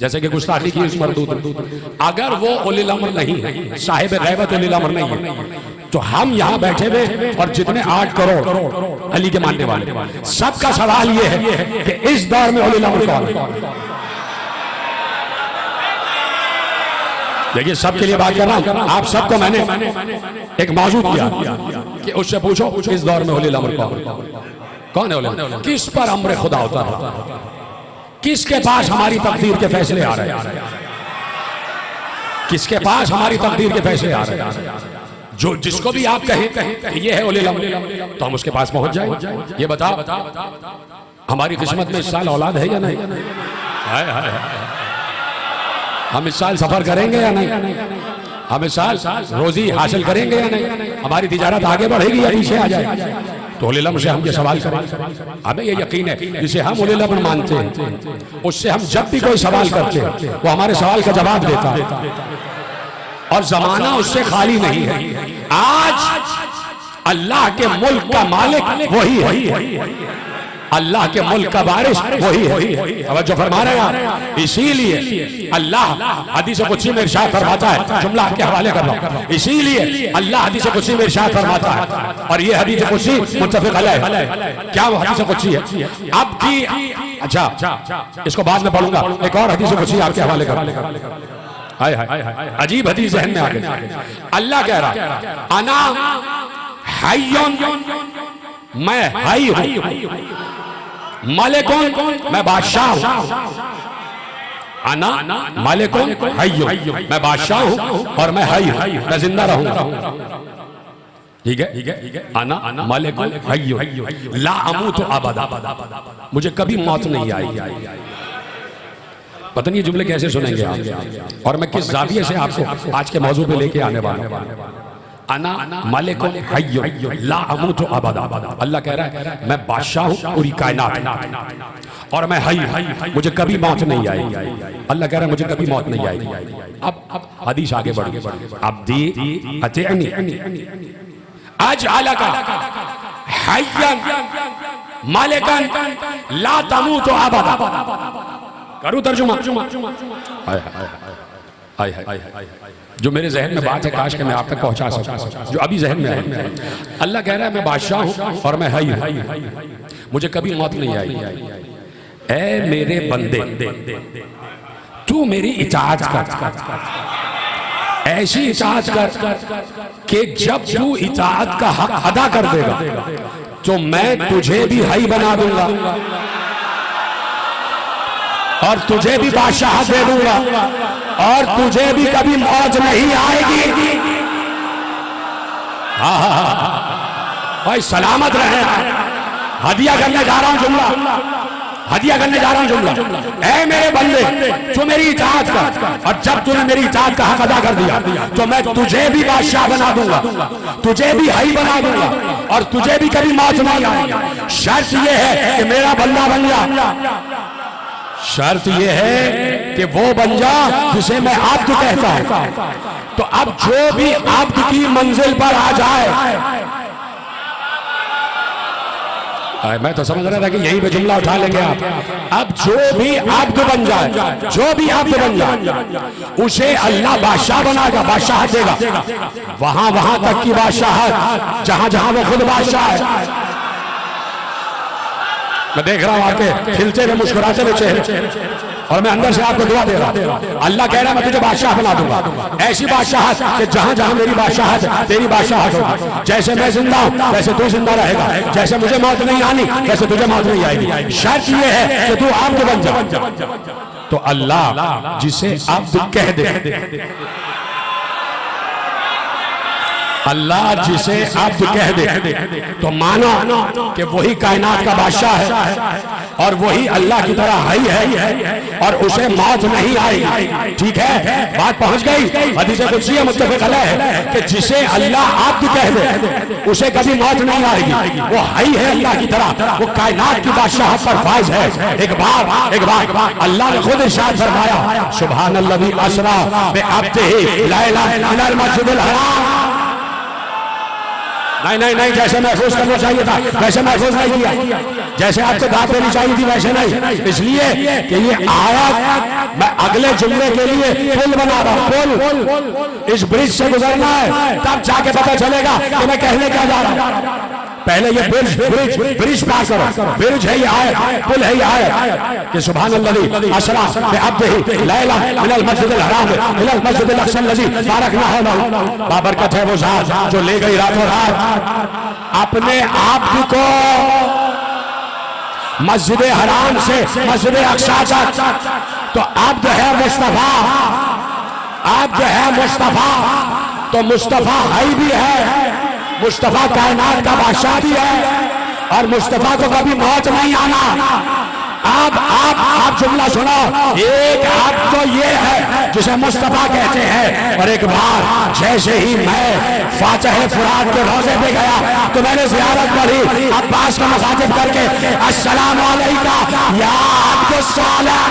जैसे कि गुस्ताखी की उस मरदूद, अगर वो उलिल अम्र नहीं है, साहिब गैबत उलिल अम्र नहीं है, तो हम यहाँ बैठे हुए और जितने 8 करोड़ अली के मानने वाले, सबका सवाल ये है कि इस दौर में उलिल अम्र कौन है? देखिए सबके लिए बात कर रहा हूं, आप सबको मैंने एक मौजू दिया कि उससे पूछो इस दौर में उलिल अम्र कौन है? उलिल अम्र किस पर अम्र खुदा होता है, किसके पास हमारी तकदीर के फैसले आ रहे हैं, किसके पास हमारी तकदीर के फैसले आ रहे हैं? जो जिसको भी आप कहें ये है उलिल अम्र, तो हम उसके पास पहुंच जाएं। ये बताओ हमारी किस्मत में इस साल औलाद है या नहीं? हम इस साल सफर करेंगे या नहीं? हम इस साल रोजी हासिल करेंगे या नहीं? हमारी तिजारत आगे बढ़ेगी या पीछे आ जाएगी? तो उलिल अम्र से हम ये सवाल करें। हमें ये यकीन है जिसे हम उलिल अम्र मानते हैं, उससे हम जब भी कोई सवाल करते हैं वो हमारे सवाल का जवाब देता है, और जमाना उससे खाली नहीं है। आज अल्लाह के मुल्क का मालिक वही है, अल्लाह के मुल्क का वारिस वही है। तवज्जो फरमा रहे हैं। इसीलिए अल्लाह हदीस कुदसी में इरशाद फरमाता है, जुमला आपके हवाले कर रहा हूं, इसीलिए अल्लाह हदीस कुदसी में इरशाद फरमाता है, और ये हदीस कुदसी मुत्तफिक अलैह है। क्या वो हदीस कुदसी है? अब की अच्छा इसको बाद में पढ़ूंगा, एक और हदीस कुदसी आपके हवाले कर। हाय हाय अजीब हदीस जहन में आ गई। अल्लाह कह रहा अना हय्युन, मैं हई हूं, मालिकुन, मैं बादशाह हूं, अना मालिकुन हय्युन, मैं बादशाह हूं और मैं हई हूं, मैं जिंदा रहूंगा। ठीक है, अना मालिकुन हय्युन ला अमूतु अबदा, मुझे कभी मौत नहीं आई। पता नहीं ये जुमले कैसे सुनेंगे आप, और मैं किस जाविये से आपको आज के मौजू पे लेके आने वाला हूं। अना मालिकुन हय्युन ला अमूतु अबदा, अल्लाह कह रहा है मैं बादशाह हूं पूरी कायनात, और मैं हई हूं, मुझे कभी मौत नहीं आई। अल्लाह कह रहा है मुझे कभी मौत नहीं आई। अब हदीस आगे बढ़ गई। अब दी अतिअनी अजअलका हय्यन मालिकन ला तमूतु अबदा। करूं तर्जुमा? जो मेरे जहन में बात है काश के मैं आप तक पहुंचा सकूं, जो अभी जहन में है। अल्लाह कह रहा है मैं बादशाह हूं और मैं हई हूं, मुझे कभी मौत नहीं आई। ऐ मेरे बंदे, तू मेरी इताअत कर, ऐसी इताअत कर कि जब तू इताअत का हक अदा कर देगा तो मैं तुझे भी हई बना दूंगा और तुझे भी बादशाह दे दूंगा, और तुझे भी कभी मौत नहीं आएगी। भाई सलामत रहे। हदिया करने जा रहा हूं जुमला, हदिया करने जा रहा हूं जुमला। ऐ मेरे बंदे, तू मेरी इताअत कर, और जब तूने मेरी इताअत का हक अदा कर दिया तो मैं तुझे भी बादशाह बना दूंगा, तुझे भी हई बना दूंगा, और तुझे भी कभी मौत नहीं आएगी। शर्त यह है कि मेरा बंदा बन जा, शर्त यह है कि वो बन जा जिसे मैं अब्द कहता हूं। तो अब जो भी अब्द की मंजिल पर आ जाए, मैं तो समझ रहा था कि यहीं पे जुमला उठा लेंगे आप। अब जो भी आब्द बन जाए, जो भी आब्द बन जाए, उसे अल्लाह बादशाह बनाएगा, बादशाह देगा। वहां वहां तक की बादशाह जहां जहां वो खुद बादशाह है। मैं देख रहा हूं आपके खिलते हुए मुस्कुराते हुए चेहरे, और मैं अंदर से आपको दुआ दे रहा हूं। अल्लाह कह रहा है मैं तुझे बादशाह बना दूंगा, ऐसी बादशाहत कि जहां जहां मेरी बादशाहत है तेरी बादशाहत होगी। जैसे मैं जिंदा हूं वैसे तू जिंदा रहेगा, जैसे मुझे मौत नहीं आनी वैसे तुझे मौत नहीं आएगी। शर्त ये है कि तू आब्द बन जा। तो अल्लाह जिसे आब्द कह दे, अल्लाह जिसे आब्द कह दे तो मानो कि वही कायनात का बादशाह है और वही अल्लाह की तरह हई है और उसे मौत नहीं आएगी। ठीक है, बात पहुंच गई। हदीस कुदसी मुत्तफ़क़ अलैह है कि जिसे अल्लाह आब्द कह दे उसे कभी मौत नहीं आएगी, वो हई है अल्लाह की तरह, वो कायनात की बादशाह पर फाइज है। एक बार अल्लाह ने खुद इरशाद फरमाया, सुब्हानल्लज़ी असरा बिअब्दिही लैलन मिनल मस्जिदिल हराम। नहीं, जैसे महफूज करना चाहिए था वैसे महफूज नहीं किया, जैसे आपको दाद देनी चाहिए थी वैसे नहीं। इसलिए कि ये आयत मैं अगले जुमले के लिए पुल बना रहा हूं। पुल, इस ब्रिज से गुजरना है, तब जाके पता चलेगा कि मैं कहने क्या जा रहा हूं। पहले ये ब्रिज पार करो। ब्रिज है ये आयत, पुल है ये आयत कि सुब्हानल्लाही असरा बिअब्दिही लैलन मिनल मस्जिदिल हराम इलल मस्जिदिल अक़सल लज़ी बारकना हौलहू। बाबरकत है वो ज़ात जो ले गई रातों रात अपने आप को मस्जिद हराम से मस्जिद अक़सा तक। तो अब्द है मुस्तफा, अब्द है मुस्तफा, तो मुस्तफा हई भी है, मुस्तफा कायनात का बादशाह भी है और मुस्तफा को कभी मौत नहीं आना। आप जुमला सुनो। एक आप तो ये है जिसे मुस्तफा कहते हैं, और एक बार जैसे ही मैं फातिह फुरात के रोजे पे गया तो मैंने ज़ियारत पढ़ी अब्बास को मुखातिब करके, अस्सलामु अलैका या अब्दुस सालिह।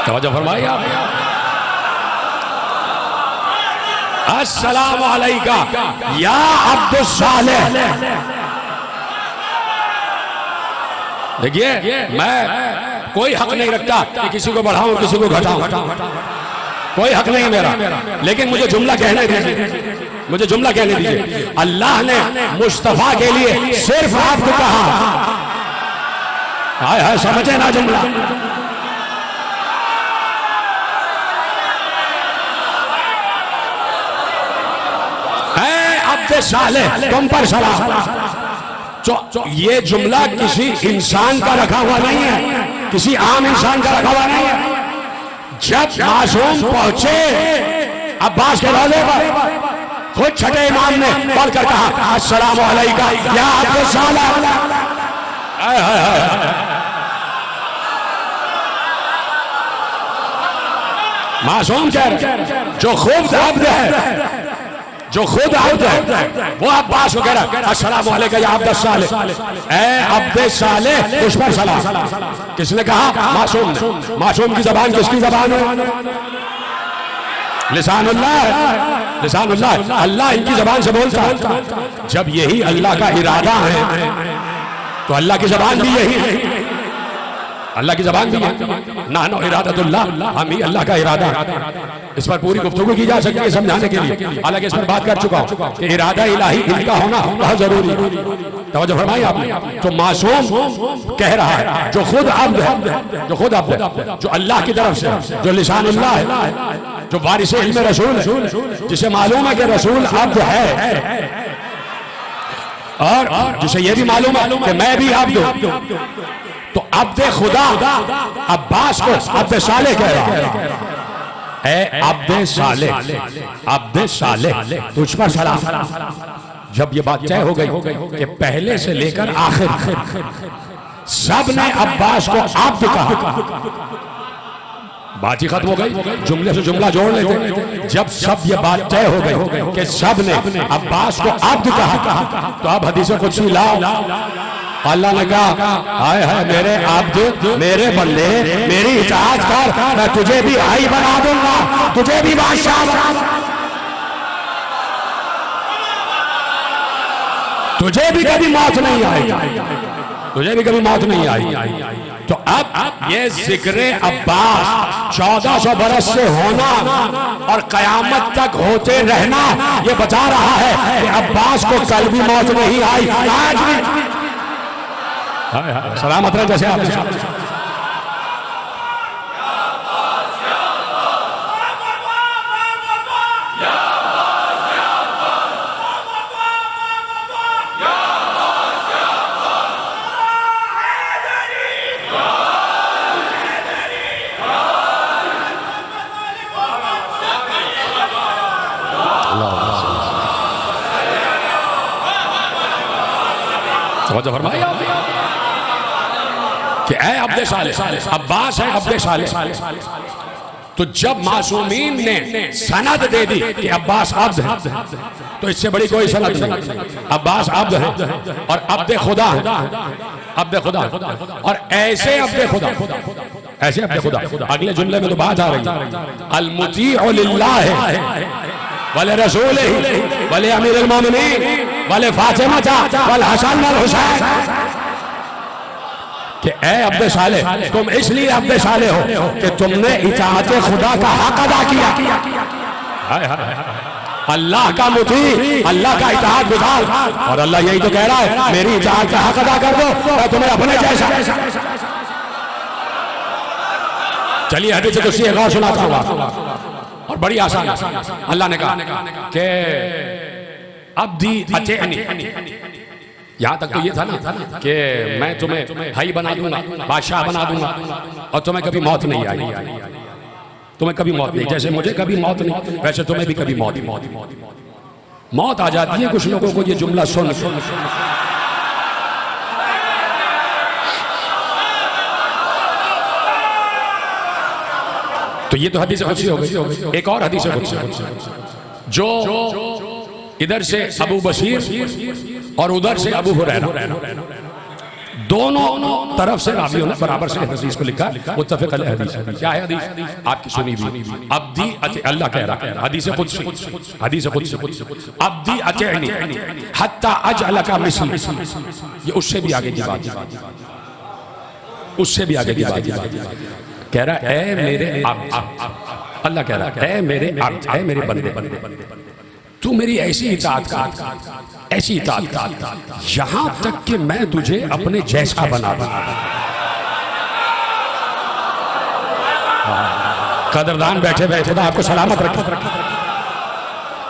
तवज्जो फरमाइए आप। अस्सलामु अलैका या अब्दुस सालिह। देखिए मैं कोई हक नहीं रखता कि किसी को बढ़ाऊं किसी को घटाऊं, कोई हक नहीं मेरा, लेकिन मुझे जुमला कहने दीजिए, मुझे जुमला कहने दीजिए। अल्लाह ने मुस्तफा के लिए सिर्फ आपको कहा, हाय हाय समझे ना जुमला। अब्दुस सालिह तुम पर सलाम। तो ये जुमला किसी इंसान का रखा हुआ नहीं है, किसी आम इंसान का रखा हुआ नहीं है। जब मासूम पहुंचे अब्बास के रोज़े पर, खुद छठे इमाम ने पढ़कर कहा अस्सलामु अलैका या अब्दुस सालिह। मासूम जो खूब अब्द है, जो खुद अब्द है वो अब्बास को कह रहा है अस्सलामु अलैका या अब्द सालेह, ए अब्द सालेह उस पर सलाम। किसने कहा? मासूम ने। मासूम की जबान किसकी जबान है? लिसानुल्लाह, लिसानुल्लाह, अल्लाह इनकी जबान से बोलता है। जब यही अल्लाह का इरादा है तो अल्लाह की जबान भी यही है, अल्लाह की जबान भी है। नानो इरादतुल्लाह, हम ही अल्लाह का इरादा। इस पर पूरी गुफ्तगू की जा सकती है समझाने के लिए, हालांकि इस पर बात कर चुका हूं कि इरादा इलाही इनका होना बहुत जरूरी है। तवज्जो फरमाई आपने। तो मासूम कह रहा है जो खुद अब्द है, जो खुद अब्द है, जो अल्लाह की तरफ से, जो लिसानुल्लाह है, जो वारिस इल्म रसूल है, जिसे मालूम है कि रसूल अब्द है, और जिसे ये भी मालूम है कि मैं भी अब्द हूं, तो अब्द खुदा अब्बास को अब्द सालेह कह रहा है। ए अब्द सालेह, अब्द सालेह तुझ पर सलाम। जब ये बात तय हो गई कि पहले से लेकर आखिर सब ने अब्बास को अब्द कहा, बात ही खत्म हो गई। जुमले से जुमला जोड़ लेते। जब सब ये बात तय हो गई कि सब ने अब्बास को अब्द कहा, तो अब हदीस कुदसी लाओ। अल्लाह ने कहा हाय हाय मेरे अब्द, मेरे बंदे, मेरी इताअत कर, मैं तुझे भी भाई बना दूंगा, तुझे भी बादशाह, तुझे भी कभी मौत नहीं आई, तुझे भी कभी मौत नहीं आई। तो अब ये जिक्र अब्बास 1400 बरस से होना और कयामत तक होते रहना ये बता रहा है कि अब्बास को कल भी मौत नहीं आई, आज भी सलामत रहे। जैसे आप फरमाया कि ऐ अब्द सालेह, अब्बास है अब्द सालेह। तो जब मासूमीन ने सनद दे दी कि अब्बास अब्द है, तो इससे बड़ी कोई सनद नहीं। अब्बास अब्द है और अब्द खुदा है, अब्द खुदा, और ऐसे अब्द खुदा, ऐसे अब्द खुदा। अगले जुमले में तो बात आ रही है अल मुतीअ लिल्लाह वले रसूलिही वले अमीरुल मोमिनीन वले फातिमा वल हसन वल हुसैन। कि ए अब्द सालेह, तुम इसलिए अब्द सालेह हो कि तुमने इताअत खुदा का हक अदा किया। अल्लाह का मुती, अल्लाह का इताअत गुजार, और अल्लाह यही तो कह रहा है मेरी इताअत का हक अदा कर दो, मैं तुम्हें अपने जैसा। चलिए हदीस कुदसी एक और सुनाता हूं और बड़ी आसान। अल्लाह ने कहा कि अब्दी अतीअनी, यहां तक तो ये था ना कि मैं तुम्हें भाई बना दूंगा, बादशाह बना दूंगा, और तुम्हें कभी मौत नहीं आई, तुम्हें कभी मौत नहीं। जैसे मुझे कभी मौत नहीं, वैसे तुम्हें भी कभी मौत मौत आ जाती है कुछ लोगों को ये जुमला सुन। तो ये तो हदीस कुदसी हो गई। एक और हदीस कुदसी जो इधर से अबू बशीर और उधर से अबू हुरैरा, दोनों तरफ से रावियों ने बराबर से हदीस को लिखा, मुत्तफ़िक़ अलैह हदीस। क्या है हदीस? आपकी सुनी हुई। अब्दी, अल्लाह कह रहा है, हदीस कुदसी, हदीस कुदसी, अब्दी अतीअनी हत्ता अजअलका मिस्ली। ये उससे भी आगे की बात, उससे भी आगे की बात। कह रहा है ए मेरे अब्द, अल्लाह कह रहा है ए मेरे अब्द, ए मेरे बंदे, तू मेरी ऐसी इताअत कर, ऐसी इताअत कर, यहां तक कि मैं तुझे अपने जैसा बना दूंगा। कदरदान बैठे बैठे तो आपको सलामत रखे।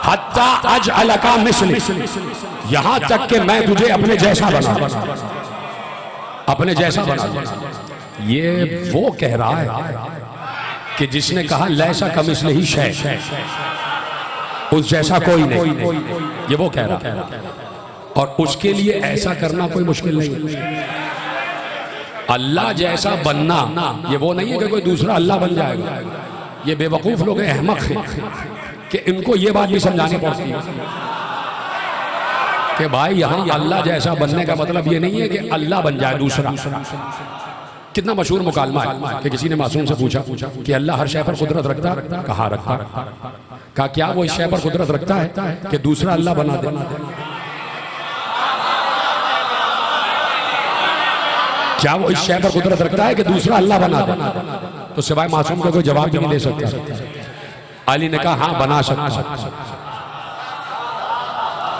हत्ता अजअलका मिस्ली, यहां तक कि मैं तुझे अपने जैसा बना, अपने जैसा बना। ये वो कह रहा है कि जिसने कहा लैसा कमिस्लिही शै, उस जैसा कोई नहीं, ये वो कह रहा है। और उसके लिए ऐसा करना कोई मुश्किल नहीं है। अल्लाह जैसा बनना ये वो नहीं है कि कोई दूसरा अल्लाह बन जाएगा। ये बेवकूफ लोग हैं, अहमक हैं। कि इनको ये बात भी समझानी पड़ती है कि भाई यहाँ अल्लाह जैसा बनने का मतलब ये नहीं है कि अल्लाह बन जाए दूसरा। कितना मशहूर मुकालमा है कि किसी ने मासूम से पूछा कि अल्लाह हर शय पर कुदरत रखता है? कहाँ रखता? कहा क्या वो इस शय पर कुदरत रखता है कि दूसरा अल्लाह बना दे? क्या वो इस शय पर कुदरत रखता है कि दूसरा अल्लाह बना दे? तो सिवाय मासूम का कोई जवाब भी नहीं दे सकता। अली ने कहा हाँ बना सकता।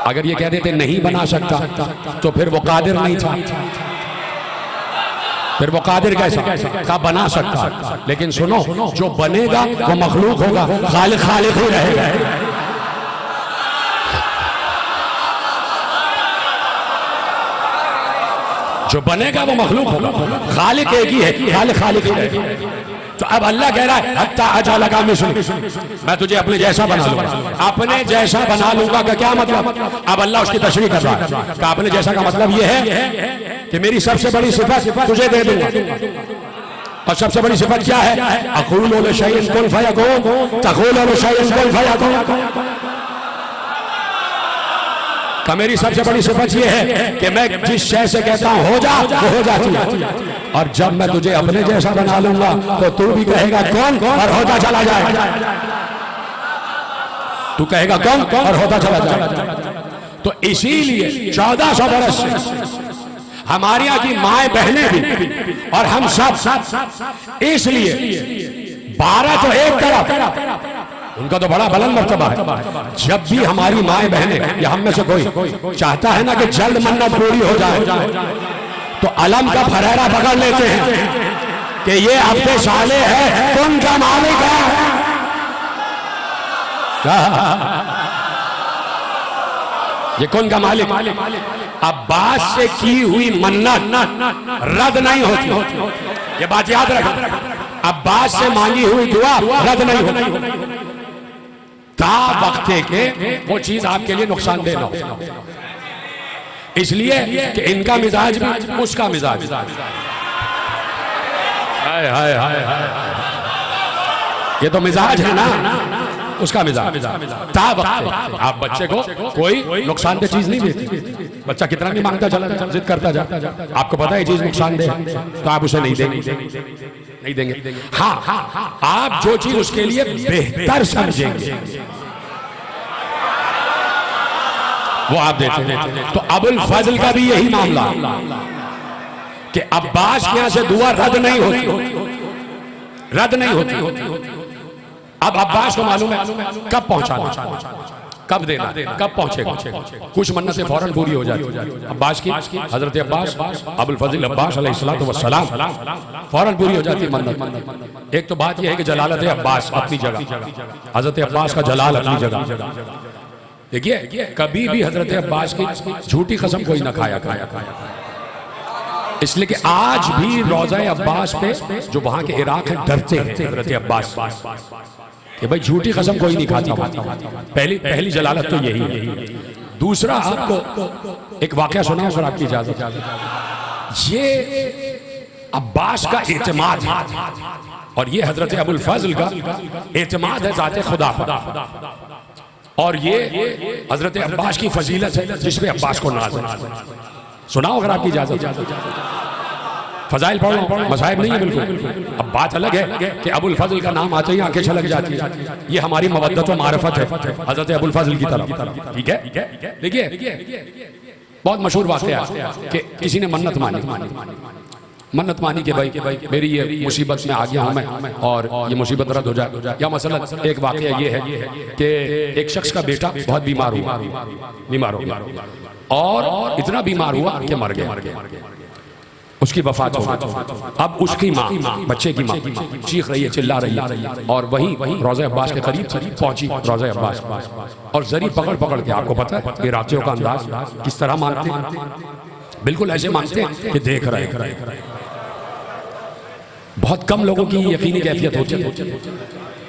अगर ये कह देते नहीं बना सकता तो फिर वो कादिर नहीं था, फिर वो कादिर कैसा? कहा बना सकता। लेकिन सुनो, जो बनेगा वो मखलूक होगा, खालिक खालिक ही रहेगा। जो बनेगा वो मखलूक होगा, खालिक एक ही है, खालिक खालिक ही रहेगा। तो अब अल्लाह कह रहा है हत्ता अजा लगा मैं तुझे अपने जैसा बना लूंगा। अपने जैसा बना लूंगा का क्या मतलब? अब अल्लाह उसकी तशरीह कर रहा है कि अपने जैसा का मतलब ये है कि मेरी सबसे बड़ी सिफत तुझे दे दूंगा। और सबसे बड़ी सिफत क्या है? अक़ूलु लिशैइन कुन फयकून, तक़ूलु लिशैइन कुन फयकून। तो मेरी सबसे बड़ी सिफत ये है कि मैं जिस शय से कहता हूं हो जा वो हो जाती है। और जब मैं तुझे अपने जैसा बना लूंगा तो तू भी कहेगा कौन और होता चला जाएगा। तू कहेगा कौन और होता चला जाएगा। तो इसीलिए 1400 बरस से हमारे यहाँ की माए बहनें भी और हम सब इसलिए 12 तो एक तरफ, उनका तो बड़ा बुलंद मर्तबा है। जब भी हमारी माए बहनें या हम में से कोई चाहता है ना कि जल्द मन्नत पूरी हो जाए तो अलम का फरेरा पकड़ लेते हैं कि ये अपने साले है, कौन का मालिक है। ये कौन का मालिक? अब्बास से की हुई मन्नत रद्द नहीं होती, ये बात याद रखो। अब्बास से मांगी हुई दुआ रद्द नहीं होती ता वक्ते के वो चीज आपके लिए नुकसानदेह न हो। इसलिए कि इनका मिजाज भी उसका मिजाज। हाय हाय हाय हाय, ये तो मिजाज है ना, उसका मिजाज। ता वक्त आप बच्चे को कोई नुकसानदेह चीज नहीं देते। बच्चा कितना भी मांगता चला जिद करता जाता, आपको पता है ये चीज नुकसानदेह तो आप उसे नहीं देंगे। हाँ, आप जो चीज उसके लिए बेहतर समझेंगे वो आप देते हैं। तो अबुल फजल का भी यही मामला कि अब्बास के यहां से दुआ रद्द नहीं होती। अब अब्बास को मालूम है कब पहुंचाना, कब देना, कब पहुंचेगा। कुछ मन्नतें फौरन पूरी हो जाती अब्बास की। हजरत अब्बास अबुल फजल अब्बास अलैहिस्सलातु वस्सलाम फौरन पूरी हो जाती मन्नत। एक तो बात यह है कि जलालत अब्बास अपनी जगह, हजरत अब्बास का जलाल अपनी जगह। देखिए कभी भी हजरत अब्बास की झूठी कसम कोई ना खाया। इसलिए कि आज भी रोज़ा अब्बास पे जो वहां के इराक है डरते हैं हजरत अब्बास कि भाई झूठी कसम कोई नहीं खाता। पहली जलालत तो यही है। दूसरा आपको एक वाकया सुनाऊं अगर आपकी इजाजत। ये अब्बास का एतमाद है और ये हजरत अबुल फजल का एतमाद है ज़ाते खुदा पर। और ये हजरत अब्बास की फजीलत है जिसमें अब्बास को नाज है। सुनाओ अगर आपकी इजाजत। फजाइल पढ़ लो, मसाइब नहीं है बिल्कुल। अब बात अलग है कि अबुल फजल का नाम आते ही आंखें छलक जाती है। ये हमारी मवद्दत व मारिफत है हजरत अबुल फजल की तरफ। ठीक है, देखिए बहुत मशहूर वाक़या कि किसी ने मन्नत मानी कि भाई मेरी ये मुसीबत में आ गया हूं मैं और ये मुसीबत रद्द हो जाए। या मसलन एक वाक़या ये है कि एक शख्स का बेटा बहुत बीमार हो गया और इतना बीमार हुआ कि मर गया, उसकी वफात हो गई। अब उसकी माँ, बच्चे की माँ चीख रही है, चिल्ला रही है और वही रोज़ा अब्बास के करीब पहुंची रोज़ा अब्बास और जरी पकड़ के, आपको पता है कि रातियों का अंदाज किस तरह मांगते हैं, बिल्कुल ऐसे मांगते हैं कि देख रहे। बहुत कम लोगों की यकीनी कैफियत होती है।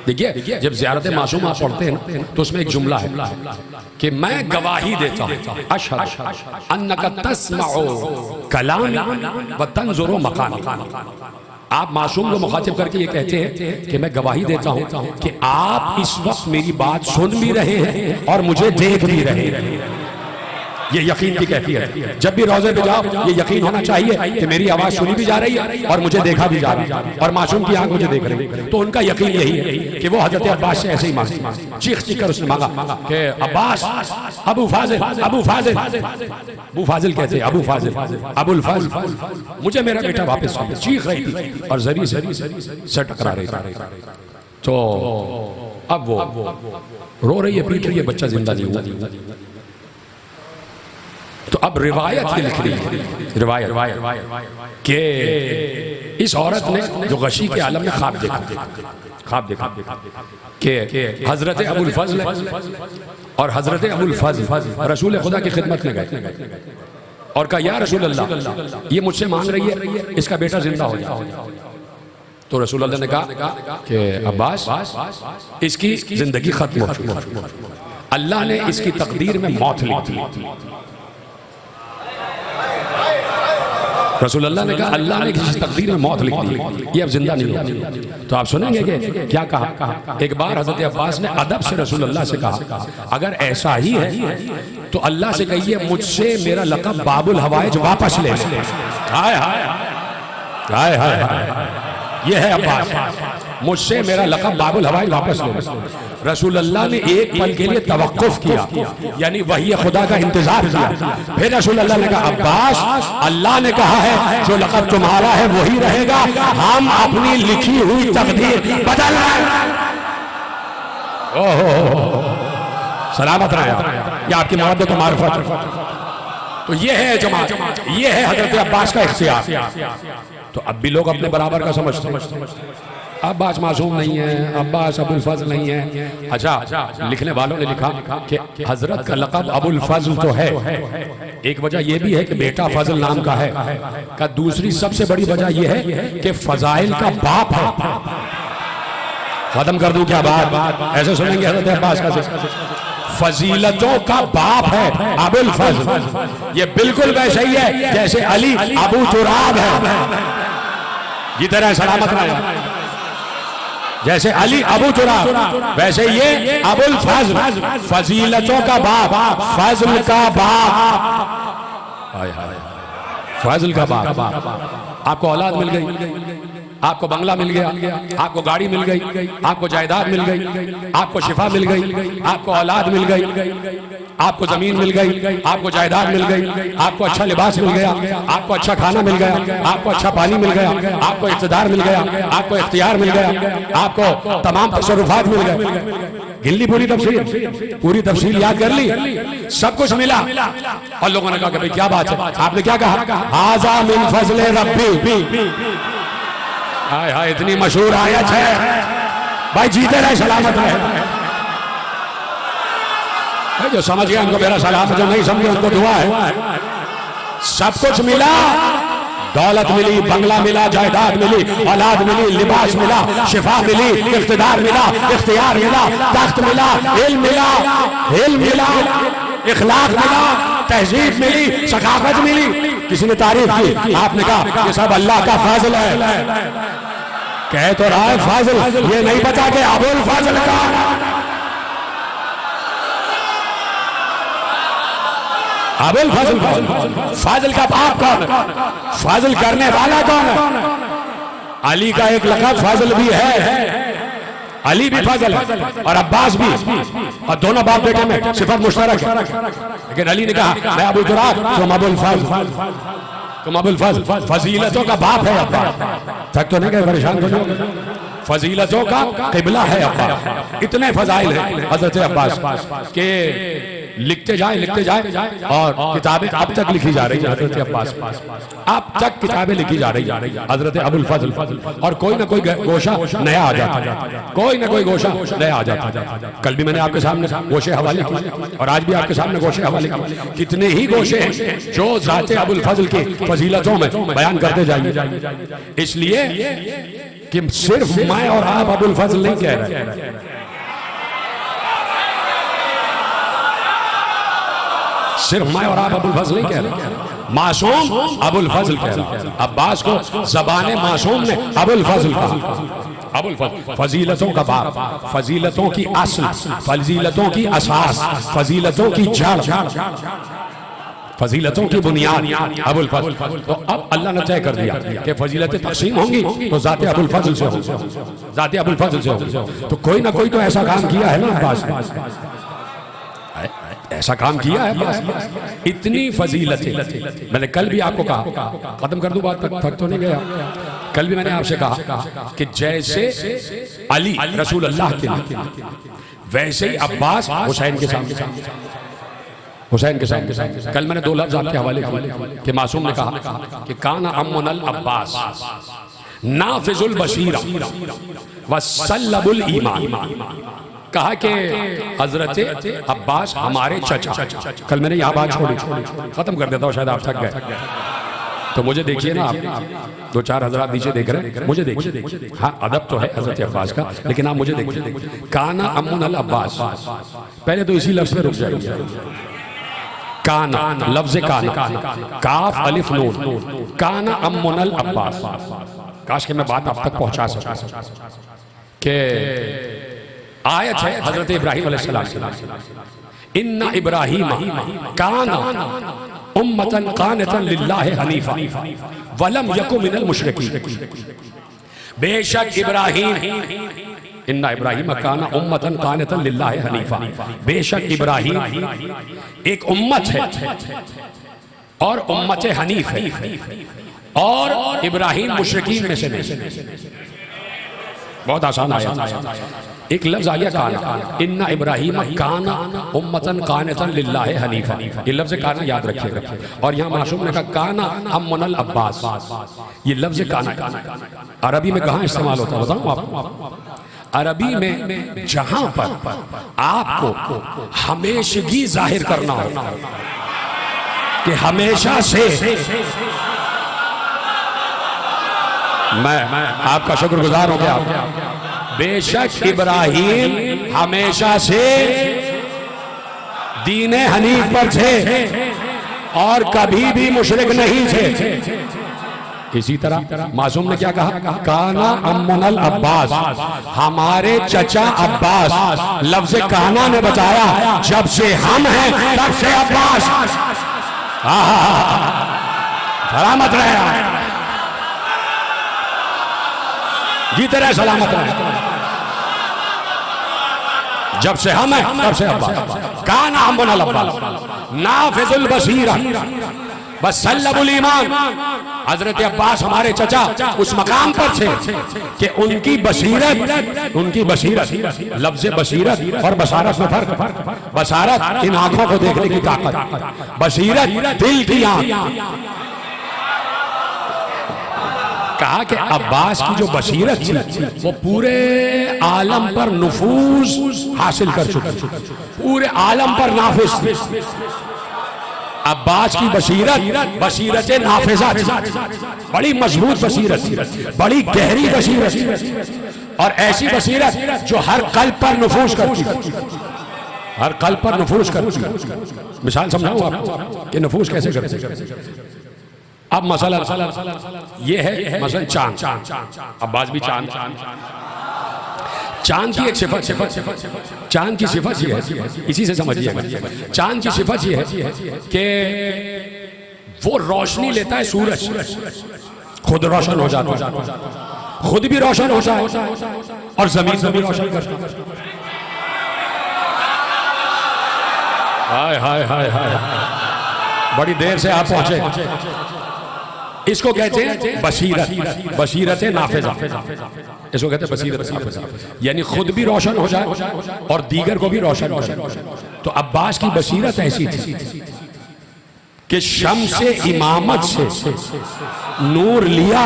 देखिए जब ज़ियारत मासूम आप पढ़ते हैं ना तो उसमें एक जुमला है कि मैं गवाही देता हूं अशहदु अन्नका तस्मउ कलामी व तंजुरु मकामी। आप मासूम को मुखातिब करके ये कहते हैं कि मैं गवाही देता हूं कि आप इस वक्त मेरी बात सुन भी रहे हैं और मुझे देख भी रहे हैं। ये यकीन की कैफियत है। जब भी रोजे पे जाओ ये यकीन होना चाहिए कि मेरी आवाज सुनी भी जा रही है और मुझे देखा भी जा रहा है और मासूम की आंख मुझे देख रही है। तो उनका यकीन यही है कि वो हजरत अब्बास से ऐसे ही मांगा, चीख चीख कर उसने मांगा कि अब्बास, अबू फाजिल, अबू फाजिल, अबू फाजिल कहते हैं, अबू फाजिल, अबुल फाजिल, मुझे मेरा बेटा वापस, चीख रही थी और जरी से टकरा रही थी। तो अब वो रो रही है, पीट रही है, बच्चा जिंदा नहीं हुआ। तो अब रिवायत की लिख रही है, रिवायत के इस औरत ने जो गशी के आलम में ख्वाब देखा कि हजरत अबुल फजल और हजरत अबुल फजल रसूल खुदा की खिदमत में गए और कहा या रसूल अल्लाह, ये मुझसे मांग रही है इसका बेटा जिंदा हो जाए। तो रसूल अल्लाह ने कहा कि अब्बास, इसकी जिंदगी खत्म हो चुकी, अल्लाह ने इसकी तकदीर में मौत लिख दी। रसूल अल्लाह ने कहा अल्लाह ने किसी तकदीर में मौत लिख दी, ये अब जिंदा नहीं होगी। तो आप सुनेंगे कि क्या कहा। एक बार हजरत अब्बास ने अदब से रसूल अल्लाह से कहा, अगर ऐसा ही है तो अल्लाह से कहिए मुझसे मेरा लक़ब बाबुल हवाइज वापस ले। हाय हाय हाय हाय, ये है अब्बास, मुझसे मेरा लक़ब बाबुल हवाइज वापस ले। रसूल अल्लाह ने एक पल के लिए तवक्कुफ किया, यानी वही खुदा का इंतजार किया। फिर रसूल अल्लाह ने कहा अब्बास, अल्लाह ने कहा है जो लक़ब तुम्हारा है वही रहेगा, हम अपनी लिखी हुई तकदीर बदल रहे हैं। ओहो, सलामत रहे, ये आपकी मोहब्बत और मारिफत। तो ये है जमात, ये है हजरत अब्बास का इख्तियार। तो अब भी लोग अपने बराबर का समझते हैं। अब्बास मासूम नहीं है, अब्बास अबुल फजल नहीं है। अच्छा, लिखने वालों ने लिखा कि हजरत का लक़ब अबुल फजल तो है, एक वजह यह भी है कि बेटा फजल नाम का है, का दूसरी सबसे बड़ी वजह यह है कि फजाइल का बाप है। खत्म कर दूं क्या बात, ऐसे सुनेंगे हजरत अब्बास का, फजीलतों का बाप है अबुल फजल। ये बिल्कुल वैसे ही है जैसे अली अबू तुराब है, जिधर सलामत रहा, जैसे अली अबू तुराब वैसे ये अबुल फजल, फजीलतों का बाप, फजल का बाप, फजल का बाप। आपको औलाद मिल गई, आपको बंगला मिल गया, आपको गाड़ी मिल गई, आपको जायदाद मिल गई, आपको शिफा मिल गई, आपको औलाद मिल गई, आपको जमीन मिल गई, आपको जायदाद मिल गई, आपको अच्छा लिबास मिल गया, आपको अच्छा खाना मिल गया, आपको अच्छा पानी मिल गया, आपको इख्तियार मिल गया, आपको इख्तियार मिल गया, आपको तमाम तसर्रुफात मिल गए। गिल्ली पूरी तफसील याद कर ली, सब कुछ मिला। और लोगों ने कहा कि भाई क्या बात है, आपने क्या कहा, हाज़ा मिन फज़ले रब्बी। हाय हाय, इतनी मशहूर आयत है भाई, जीते रहे सलामत रहे। जो समझ गया उनको मेरा सलाम, जो नहीं समझे उनको दुआ है। सब कुछ मिला, दौलत मिली, बंगला मिला, जायदाद मिली, औलाद मिली, लिबास मिला, शिफा मिली, इख्तिदार मिला, इख्तियार मिला, तख्त मिला, इल्म मिला, इखलाक मिला, तहजीब मिली, सकाफत मिली। किसी ने तारीफ की, आपने कहा ये सब अल्लाह का फाज़िल है। कह तो रहा है फाज़िल, ये नहीं पता कि अबुल फाज़िल का, अबुल फाज़िल, फाज़िल का बाप कौन है, फाज़िल करने वाला कौन है। अली का एक लक़ब फाज़िल भी है, अली भी फाज़िल है और अब्बास भी, और दोनों बाप बेटे में सिफत मुश्तरक है। लेकिन अली ने कहा मैं अबू तुराब, तुम अबुल फज़ल, तुम अबुल फज़ल, फजीलतों का बाप है अब्बा। थक तो नहीं गए, परेशान तो नहीं, फजीलतों का क़िबला है अब्बा। इतने फजाइल हैं हज़रत अब्बास के, लिखते जाए और किताबें अब तक लिखी जा रही है हज़रत अब्बास, अब तक किताबें लिखी जा रही है हज़रत अबुल फज़ल। और कोई ना कोई गोशा नया आ जाता, कोई ना कोई गोशा नया आ जाता। कल भी मैंने आपके सामने गोशे हवाले किए और आज भी आपके सामने गोशे हवाले किए। कितने ही गोशे हैं जो ज़ाते अबुल फज़ल की फजीलतों में बयान करते जाइए। इसलिए कि सिर्फ मैं और आप अबुल फज़ल नहीं कह रहे, सिर्फ मैं और आप अबुल फज़ल नहीं कह रहे, मासूम अबुल फजल कह रहा, अब्बास को ज़बान मासूम ने अबुल फजल कहा। अबुल फजल फजीलतों का बाप, फजीलतों की असल, फजीलतों की असास, फजीलतों की जड़, फजीलतों की बुनियाद अबुल फजल। तो अब अल्लाह ने तय कर दिया कि फजीलतें तकसीम होंगी तो ज़ाते अबुल फजल से होंगी, ज़ाते अबुल फजल से होंगी। तो कोई ना कोई तो ऐसा काम किया है ना अब्बास ने, ऐसा काम किया है अब्बास। इतनी फजीलतें, मैंने कल भी आपको कहा, खत्म कर दूं बात, तक तो नहीं गया। कल भी मैंने आपसे कहा कि जैसे अली रसूल अल्लाह के लिए, वैसे ही अब्बास हुसैन के सामने, हुसैन के सामने। कल मैंने 2 लफ्ज आपके हवाले किए कि मासूम ने कहा कि काना अम्मुनल अब्बास नाफिजुल बशीरा वसल्लबुल ईमान। कहा कि हजरत अब्बास हमारे चचा। कल मैंने यहाँ बात छोड़ी, खत्म कर देता हूँ, शायद आप थक गए। तो मुझे देखिए ना, आप 2-4 हजरात नीचे देख रहे हैं, मुझे देखिए। हाँ, अदब तो है हजरत अब्बास का, लेकिन आप मुझे देखिए। काना अम्मुनल अब्बास, पहले तो इसी लफ्ज में रुक जाइए। काना, लफ्ज काना, काफ अलिफ नून, काना अम्मुनल अब्बास। काश कि मैं बात आप तक पहुंचा सकूं कि आयत है हजरत इब्राहीम अलैहिस्सलाम, इन्ना इब्राहीम काना उम्मतन कानितन लिल्लाहि हनीफा वलम यकु मिनल मुशरिकीन। बेशक इब्राहीम, इन्ना इब्राहीम काना उम्मतन कानितन लिल्लाहि हनीफा, बेशक इब्राहीम एक उम्मत है और उम्मत हनीफ है, और इब्राहीम मुशरिकीन में से नहीं। बहुत आसान आया, एक लफ्ज आ गया काना, इन्ना इब्राहीम काना उम्मतन कानितन लिल्लाहि हनीफा। ये लफ्ज काना याद रखिएगा। और यहाँ मासूम ने कहा काना अम्मुनल अब्बास। ये लफ्ज काना अरबी में कहाँ इस्तेमाल होता है बताऊँ आपको? अरबी में जहां पर आपको हमेशगी जाहिर करना हो कि हमेशा से, मैं आपका शुक्रगुजार हूं कि आप, बेशक इब्राहीम हमेशा से दीने हनीफ पर थे और कभी भी मुशरिक नहीं थे। इसी तरह मासूम ने क्या कहा, काना अम्मुनल अब्बास, हमारे चचा अब्बास। लफ्ज काना ने बताया जब से हम हैं तब से अब्बास। सलामत रहे, जीते रहे, सलामत रहे। जब से हम हैं तब से अब्बास। काना अम्मुनल अब्बास नाफिजुल बसीरा वसल्लबुल ईमान। हजरत अब्बास हमारे चचा उस मकाम पर थे कि उनकी बसीरत, लफ्ज बसीरत और बसारत में फर्क। बसारत इन आंखों को देखने की ताकत, बसीरत दिल की आंख। कहा कि अब्बास की जो बसीरत थी वो पूरे आलम पर नुफूज हासिल कर चुकी, पूरे आलम पर नाफिज थी। अब्बास की बसीरत नाफिजा थी, बड़ी मजबूत बसीरत थी, बड़ी गहरी बसीरत थी, और ऐसी बसीरत जो हर कल्ब पर नफूज करती, हर कल्ब पर नफूज करती। मिसाल समझाऊं आपको कि नफूज कैसे करते। अब मसला ये है, मसलन चांद, अब्बास भी चांद, चांद की एक सिफत, चांद की सिफत ये है, इसी से समझिएगा। चांद की सिफत ये है कि वो रोशनी लेता है सूरज, खुद रोशन हो जाता है, खुद भी रोशन होता है और जमीन से भी रोशन करता है। हाय हाय हाय हाय, बड़ी देर से आप पहुंचे। इसको कहते हैं बसीरत, बसीरत नाफिजा। इसको कहते हैं बसीरत नाफिजा, यानी खुद भी रोशन हो जाए और दीगर को भी रोशन हो जाए। तो अब्बास की बसीरत ऐसी थी कि शम्स इमामत से नूर लिया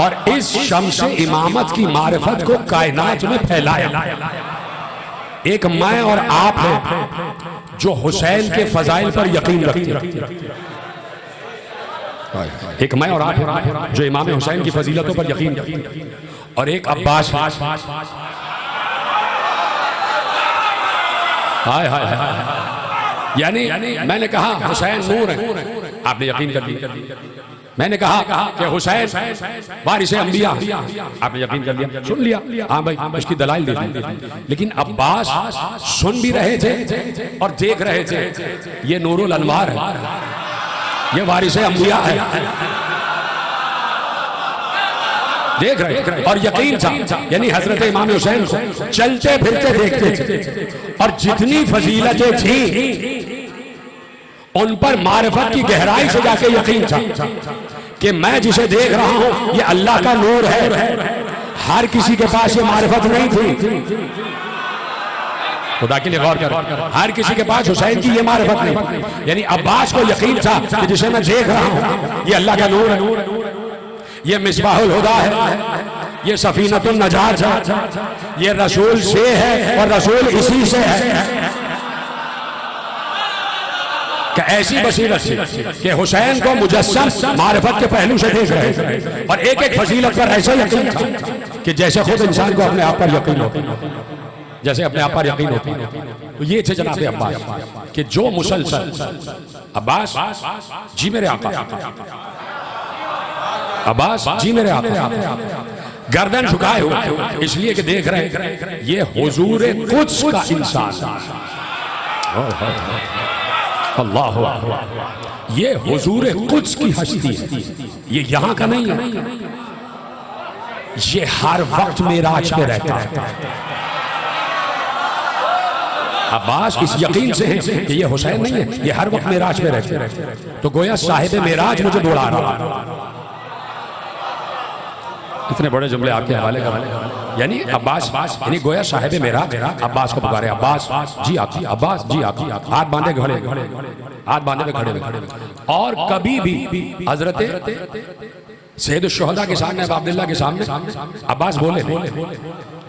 और इस शम्स इमामत की मारिफत को कायनात में फैलाया। एक मैं और आप है जो हुसैन के फजाइल पर यकीन रखते हैं। एक मैं और आप है जो इमाम हुसैन की फजीलतों पर यकीन रखते हैं, और एक अब्बास। हाय हाय हाय, यानी मैंने कहा हुसैन नूर है, आपने यकीन कर लिया। मैंने कहा कि हुसैन वारिस अंबिया, आपने यकीन कर लिया, सुन लिया, हाँ भाई उसकी दलाइल दे दी। लेकिन अब्बास सुन भी रहे थे और देख रहे थे, ये नूरुल अनवार है, ये वारिस अंबिया है, देख रहे और यकीन था। यानी हजरत इमाम हुसैन को चलते फिरते देखते थे और जितनी फजीलतें थी उन पर मारिफत की गहराई से जाके यकीन था कि मैं जिसे देख रहा हूं ये अल्लाह का नूर है। हर किसी के पास ये मारिफत नहीं थी, खुदा के लिए गौर कर, हर किसी के पास हुसैन की ये मारिफत नहीं। यानी अब्बास को यकीन था कि जिसे मैं देख रहा हूं ये अल्लाह का नूर है, ये मिसबाहुल हुदा है, ये सफीनतुन नजात है, ये रसूल से है और रसूल इसी से है। कि ऐसी बसीरत थी कि हुसैन को मुजस्सम मारिफत के पहलू से देख रहे थे और एक एक फजीलत पर ऐसा यकीन था कि जैसे खुद इंसान को अपने आप पर यकीन होता, जैसे अपने आप पर यकीन होता। तो ये थे जनाब अब्बास कि जो मुसलसल अब्बास जी मेरे आका, अब्बास जी मेरे आका गर्दन झुकाए हुए इसलिए कि देख रहे ये हुजूर कुद्स का इंसान, अल्लाह ये हुजूर कुद्स की हस्ती है, ये यहां का नहीं है, ये हर वक्त मेराज पे रहता है। अब्बास इस यकीन से है कि ये हुसैन नहीं है, ये हर वक्त मेराज पे रहते हैं। तो गोया साहिब मेराज मुझे दौड़ा रहा है। इतने बड़े जुमले आपके हवाले कर, यानी अब्बास यानी गोया साहिब मेराज अब्बास को पुकारे, अब्बास जी आपकी, अब्बास जी आपकी, हाथ बांधे खड़े, हाथ बांधे पे खड़े। और कभी भी हजरत सैयद शुहदा के सामने, अब्दुल्लाह के सामने अब्बास बोले,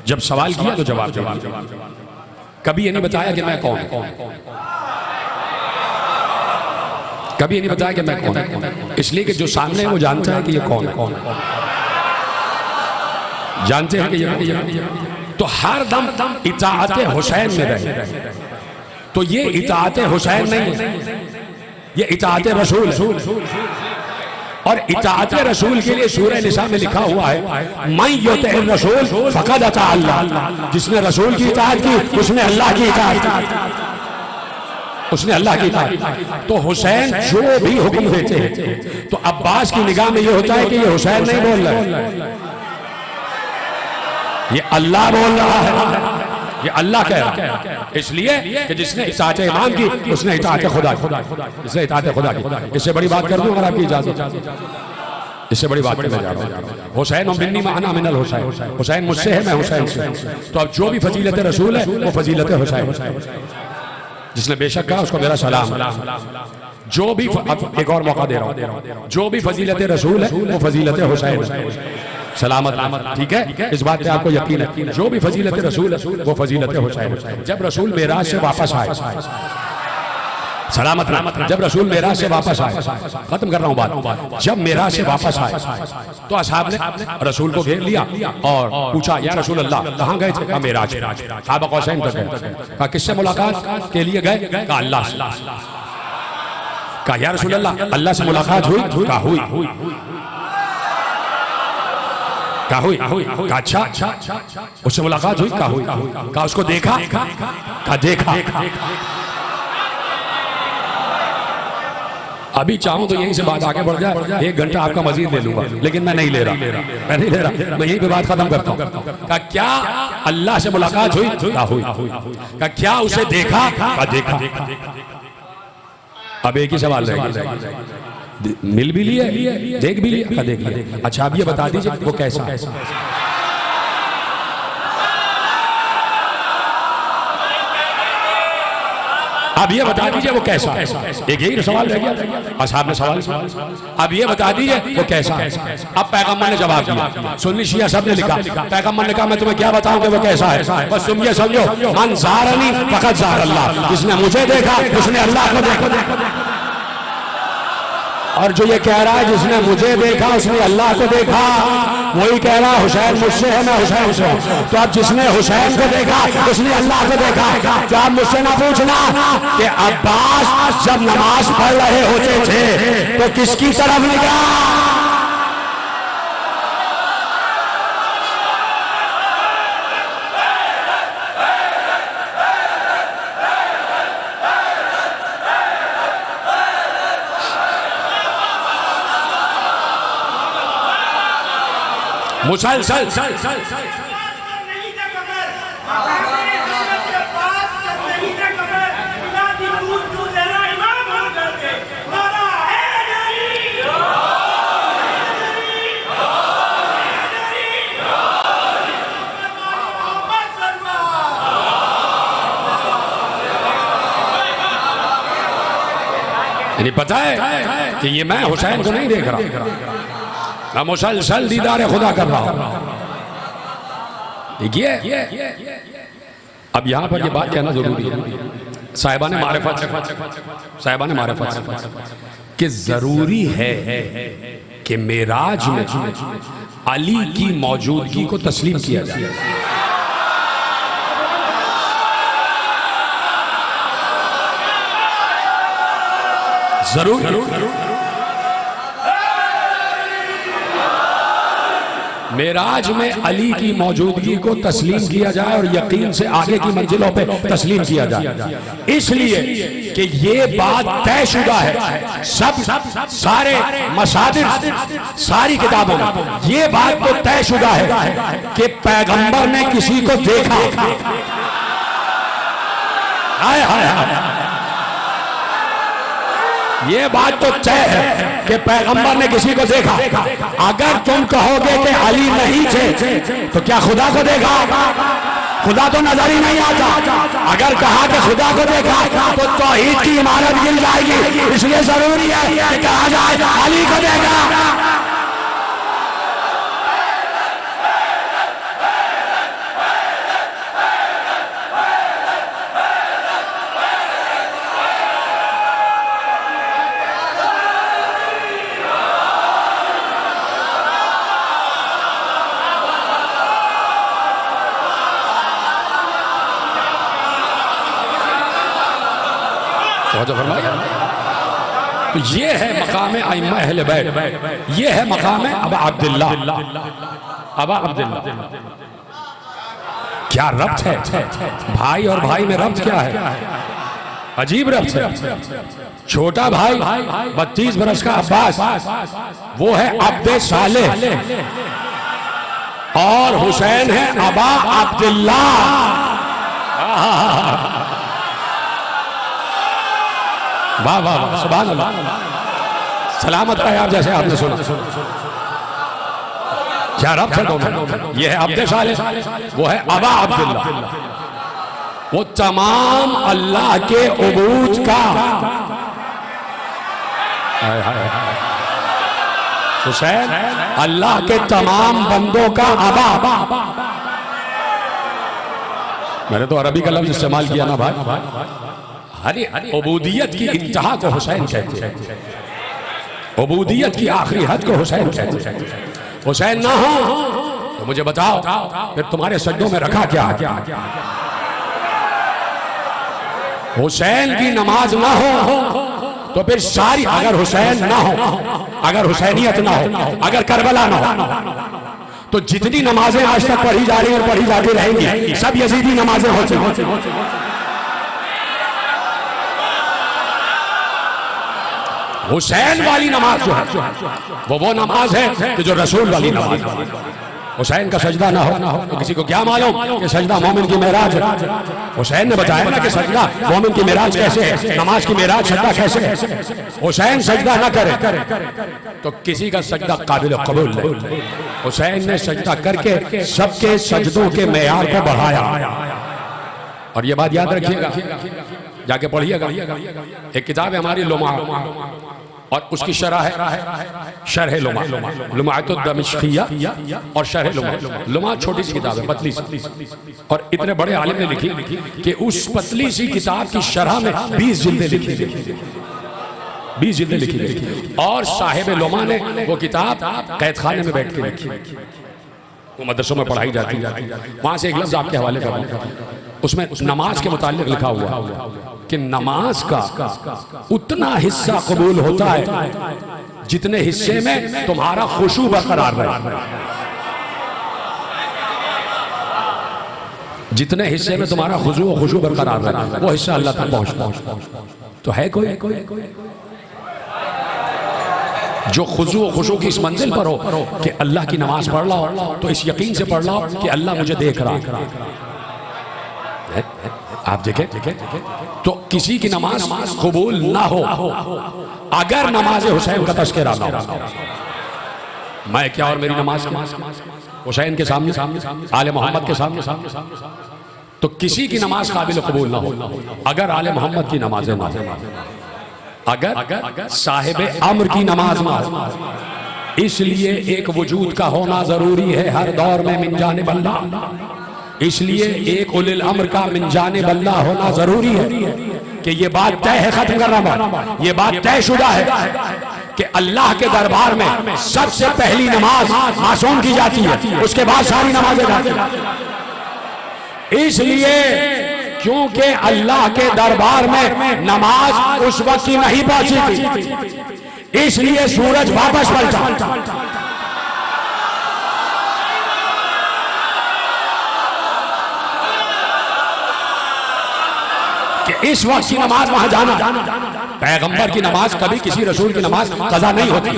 जब सवाल किया तो जवाब दिया, कभी ये नहीं बताया कि मैं कौन, कभी ये नहीं बताया कि मैं कौन, इसलिए कि जो सामने है वो जानता है कि ये कौन है, जानते हैं कि ये तो हर दम इताअत हुसैन में रहे। तो ये इताअत हुसैन नहीं है, ये इताअत रसूल है। और इताअत रसूल के लिए सूरह निसा में लिखा हुआ है, मैं युतिअ रसूल फक़द अता अल्लाह, जिसने रसूल की इताअत की उसने अल्लाह की इताअत की, उसने अल्लाह की इताअत। तो हुसैन जो भी हुक्म देते हैं तो अब्बास की निगाह में ये होता है कि ये हुसैन नहीं बोल रहा है, ये अल्लाह बोल रहा है, ये अल्लाह कह रहा है। इसलिए कि जिसने इताअत इमाम की उसने इताअत खुदा की, जिसने इताअत खुदा की। इससे बड़ी बात कर दूं अगर आपकी इजाजत, इससे बड़ी बात करने जा रहा हूं। हुसैन मिन्नी व अना मिनल हुसैन, हुसैन मुझसे है, मैं हुसैन से। तो अब जो भी फजीलत रसूल है वो फजीलत हुसैन, जिसने बेशक कहा उसको मेरा सलाम। जो भी एक और मौका दे रहा हूं, जो भी फजीलत रसूल है वो फजीलत हुसैन सलामत, ठीक है, इस बात पे आपको यकीन है। जो भी फजीलत रसूल है वो फजीलत हुसैन। जब रसूल मेराज से वापस आए, सलामत, जब रसूल मेराज से वापस आए, खत्म कर रहा हूं बात, जब मेराज से वापस आए तो असहाब ने रसूल को घेर लिया और पूछा, या रसूल अल्लाह कहां गए थे? कहा मेराज, काबा कौसैन तक गए। कहा किससे मुलाकात के लिए गए? कहा अल्लाह से। कहा या रसूल अल्लाह अल्लाह से मुलाकात हुई? कहा हुई। कहा हुई? कहा अच्छा, उससे मुलाकात हुई? कहा हुई। कहा उसको देखा? कहा देखा। अभी चाहूं तो यहीं से बात आगे बढ़ जाए, 1 घंटा आपका मजीद ले लूंगा, लेकिन मैं नहीं ले रहा, मैं नहीं ले रहा, मैं यहीं पे बात खत्म करता हूं। कहा क्या अल्लाह से मुलाकात हुई? कहा हुई। कहा क्या उसे देखा? कहा देखा। अब एक ही सवाल रहेगा, मिल भी लिया, देख भी लिया? देख लिया। अच्छा अब ये बता दीजिए वो कैसा है? अब ये बता दीजिए वो कैसा है? एक यही सवाल रह गया, असहाब ने सवाल किया, अब ये बता दीजिए वो कैसा है? अब पैगंबर ने जवाब दिया, सुन्नी शिया सब ने लिखा, पैगंबर ने कहा मैं तुम्हें क्या बताऊं कि वो कैसा है, बस तुम ये समझो, मन ज़ारनी फ़क़द ज़ार अल्लाह, जिसने मुझे देखा उसने अल्लाह को देखा। और जो ये कह रहा है जिसने मुझे देखा उसने अल्लाह को देखा, वही कह रहा हुसैन मुझसे है, मैं हुसैन से हूं। तो अब जिसने हुसैन को देखा उसने अल्लाह को देखा। तो आप मुझसे ना पूछना कि अब्बास जब नमाज पढ़ रहे होते थे तो किसकी तरफ निगाह? मुसलसल यानी पता है कि ये मैं हुसैन को नहीं देख रहा, मैं मुसलसल दीदार खुदा कर रहा हूं। देखिए अब यहां पर ये बात कहना जरूरी है साहिबाने मारिफत कि जरूरी है कि मेराज में अली की मौजूदगी को तस्लीम किया जाए। जरूर मेराज में अली की मौजूदगी को तस्लीम किया जाए और यकीन से आगे की मंजिलों पे तस्लीम किया जाए, इसलिए कि ये बात तयशुदा है। सब सारे मसादिर सारी किताबों में ये बात तो तयशुदा है कि पैगंबर ने किसी को देखा। हाय हाय हाय, ये बात तो तय है कि पैगंबर ने किसी को देखा। अगर तुम कहोगे कि अली नहीं थे तो क्या खुदा को देखा? खुदा तो नजर ही नहीं आता। अगर कहा कि खुदा को देखा तो तौहीद की इमारत गिर जाएगी, इसलिए जरूरी है कि कहा जाए अली को देखा। तो ये है मकाम अइम्मा अहले बैत, ये है मकाम अबा अब्दुल्ला। क्या रब्त है भाई और भाई में? रब्त क्या है? अजीब रब्त है। छोटा भाई 32 बरस का अब्बास, वो है अब्दे सालेह, और हुसैन है अबा अब्दुल्ला। वाह वाह वाह, सुभान अल्लाह, सलामत रहे आप जैसे आपने सुना। क्या रब है दोनों? ये है अब्दे सालेह, वो है अबा अब्दुल्ला। वो तमाम अल्लाह के उबूद का हुसैन अल्लाह के तमाम बंदों का अबा। मैंने तो अरबी का लफ्ज इस्तेमाल किया ना भाई। अरे उबूदियत की इंतहा को हुसैन कहते हैं, उबूदियत की आखिरी हद को हुसैन कहते हैं। हुसैन ना हो तो मुझे बताओ फिर तुम्हारे सज्जों में रखा क्या? हुसैन की नमाज ना हो तो फिर सारी, अगर हुसैन ना हो, अगर हुसैनियत ना हो, अगर करबला ना हो, तो जितनी नमाजें आज तक पढ़ी जा रही और पढ़ी जाती रहेंगी सब यजीदी नमाजें होती। हुसैन वाली नमाज जो है वो नमाज है कि जो रसूल वाली नमाज है। हुसैन का सजदा ना हो तो किसी को क्या मालूम कि सजदा मोमिन की मेराज है। हुसैन ने बताया ना कि सजदा मोमिन की मेराज कैसे है, नमाज की मेराज सजदा कैसे है। हुसैन सजदा ना करे तो किसी का सजदा काबिल कबूल नहीं। हुसैन ने सजदा करके सबके सजदों के मेयार को बढ़ाया। और ये बात याद रखिएगा, जाके पढ़िएगा। एक किताब है हमारी लुमा, और उसकी शरह है शरह लुमा, लुमाअतुद दमिश्किया और शरह लुमा। लुमा छोटी सी किताब है, पतली सी, और इतने बड़े आलिम ने लिखी कि उस पतली सी किताब की शरह में 20 जिल्दें लिखी, 20 जिल्दें लिखी। और साहिब लुमा ने वो किताब कैद खाने में बैठ के लिखी। वो मदरसों में पढ़ाई जाती वहां से एक लफ्ज आपके हवाले कर, उसमें नमाज के मुताल्लिक लिखा हुआ कि नमाज का उतना हिस्सा कबूल होता है जितने हिस्से में तुम्हारा खुशू बरकरार रहे। जितने हिस्से में तुम्हारा खुशू बरकरार रहे वो हिस्सा अल्लाह तक पहुंचता। तो है कोई जो खुशू की इस मंजिल पर हो कि अल्लाह की नमाज पढ़ ला हो तो इस यकीन से पढ़ ला कि अल्लाह मुझे देख रहा है। आप देखें तो किसी की नमाज कबूल ना हो अगर नमाज हुसैन का तज़किरा ना हो। मैं क्या और मेरी नमाज हुसैन के सामने आले मोहम्मद के सामने तो किसी की नमाज काबिल कबूल ना हो अगर आले मोहम्मद की नमाजें ना हो, अगर साहिब अम्र की नमाज ना हो। इसलिए एक वजूद का होना जरूरी है हर दौर में मिन जानिब अल्लाह। इसलिए एक उलिल अम्र का मिन जानिब अल्लाह होना जरूरी है कि ये बात तय है, खत्म कर रहा हूं, ये बात तयशुदा है कि अल्लाह के दरबार में सबसे पहली नमाज मासूम की जाती है, उसके बाद सारी नमाजें जाती हैं। इसलिए क्योंकि अल्लाह के दरबार में नमाज उस वक्त की नहीं पहुंची थी, इसलिए सूरज वापस पलटा। कि इस वक्त की नमाज वहां जाना, पैगंबर की नमाज कभी किसी रसूल की नमाज कज़ा नहीं होती,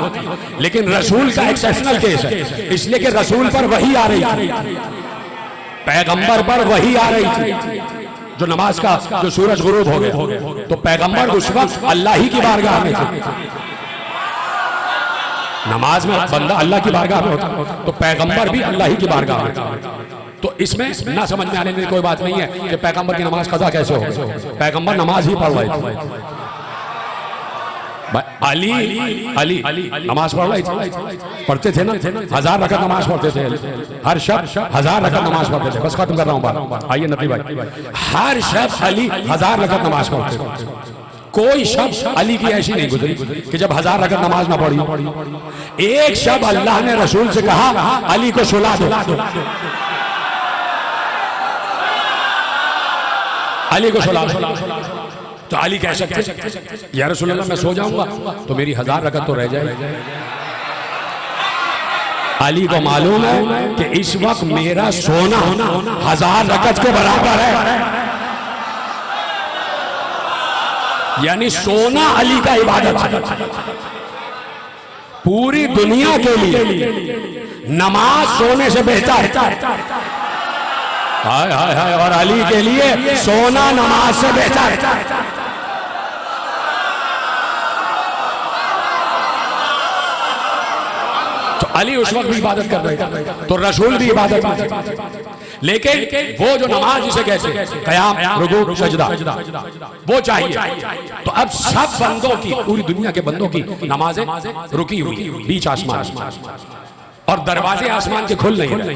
लेकिन रसूल का एक्सेप्शनल केस है, इसलिए कि रसूल पर वही आ रही थी, पैगंबर पर वही आ रही थी। जो नमाज का जो सूरज गुरूब हो गया तो पैगंबर उस वक्त अल्लाह ही की बारगाह में थे। नमाज में बंदा अल्लाह की बारगाह में होता तो पैगंबर भी अल्लाह ही की बारगाह में था। तो इसमें ना समझ में आने की कोई बात नहीं है कि पैगंबर की नमाज कज़ा कैसे हो गई, पैगंबर नमाज ही पढ़ रहे थे। अली नमाज पढ़ रहे थे, पढ़ते थे ना, 1000 रकअत नमाज पढ़ते थे, हर शख्स 1000 रकअत नमाज पढ़ते थे। बस खत्म कर रहा हूँ बात, आइए नबी भाई, हर शख्स अली 1000 रकअत नमाज पढ़ते थे। कोई शख्स अली की ऐसी नहीं गुजरी कि जब 1000 रकअत नमाज ना पढ़ी। एक शब्द अल्लाह ने रसूल से कहा अली को सुला दो, अली को सुला दो। तो अली कह सकते या रसूल अल्लाह मैं सो जाऊंगा तो मेरी 1000 रकअत तो रह जाएगी। अली को मालूम है कि इस वक्त मेरा सोना 1000 रकअत के बराबर है, यानी सोना अली का इबादत है। पूरी दुनिया के लिए नमाज सोने से बेहतर है, हाय हाय हाय, और अली के लिए सोना नमाज से बेहतर है। तो अली उस वक्त भी इबादत कर रहे थे, तो रसूल भी इबादत में, लेकिन वो जो नमाज जिसे कहते क़याम, रुकू, सजदा, वो चाहिए। तो अब सब बंदों की, पूरी दुनिया के बंदों की नमाजें रुकी हुई बीच आसमान, और दरवाजे आसमान के खुल नहीं रहे,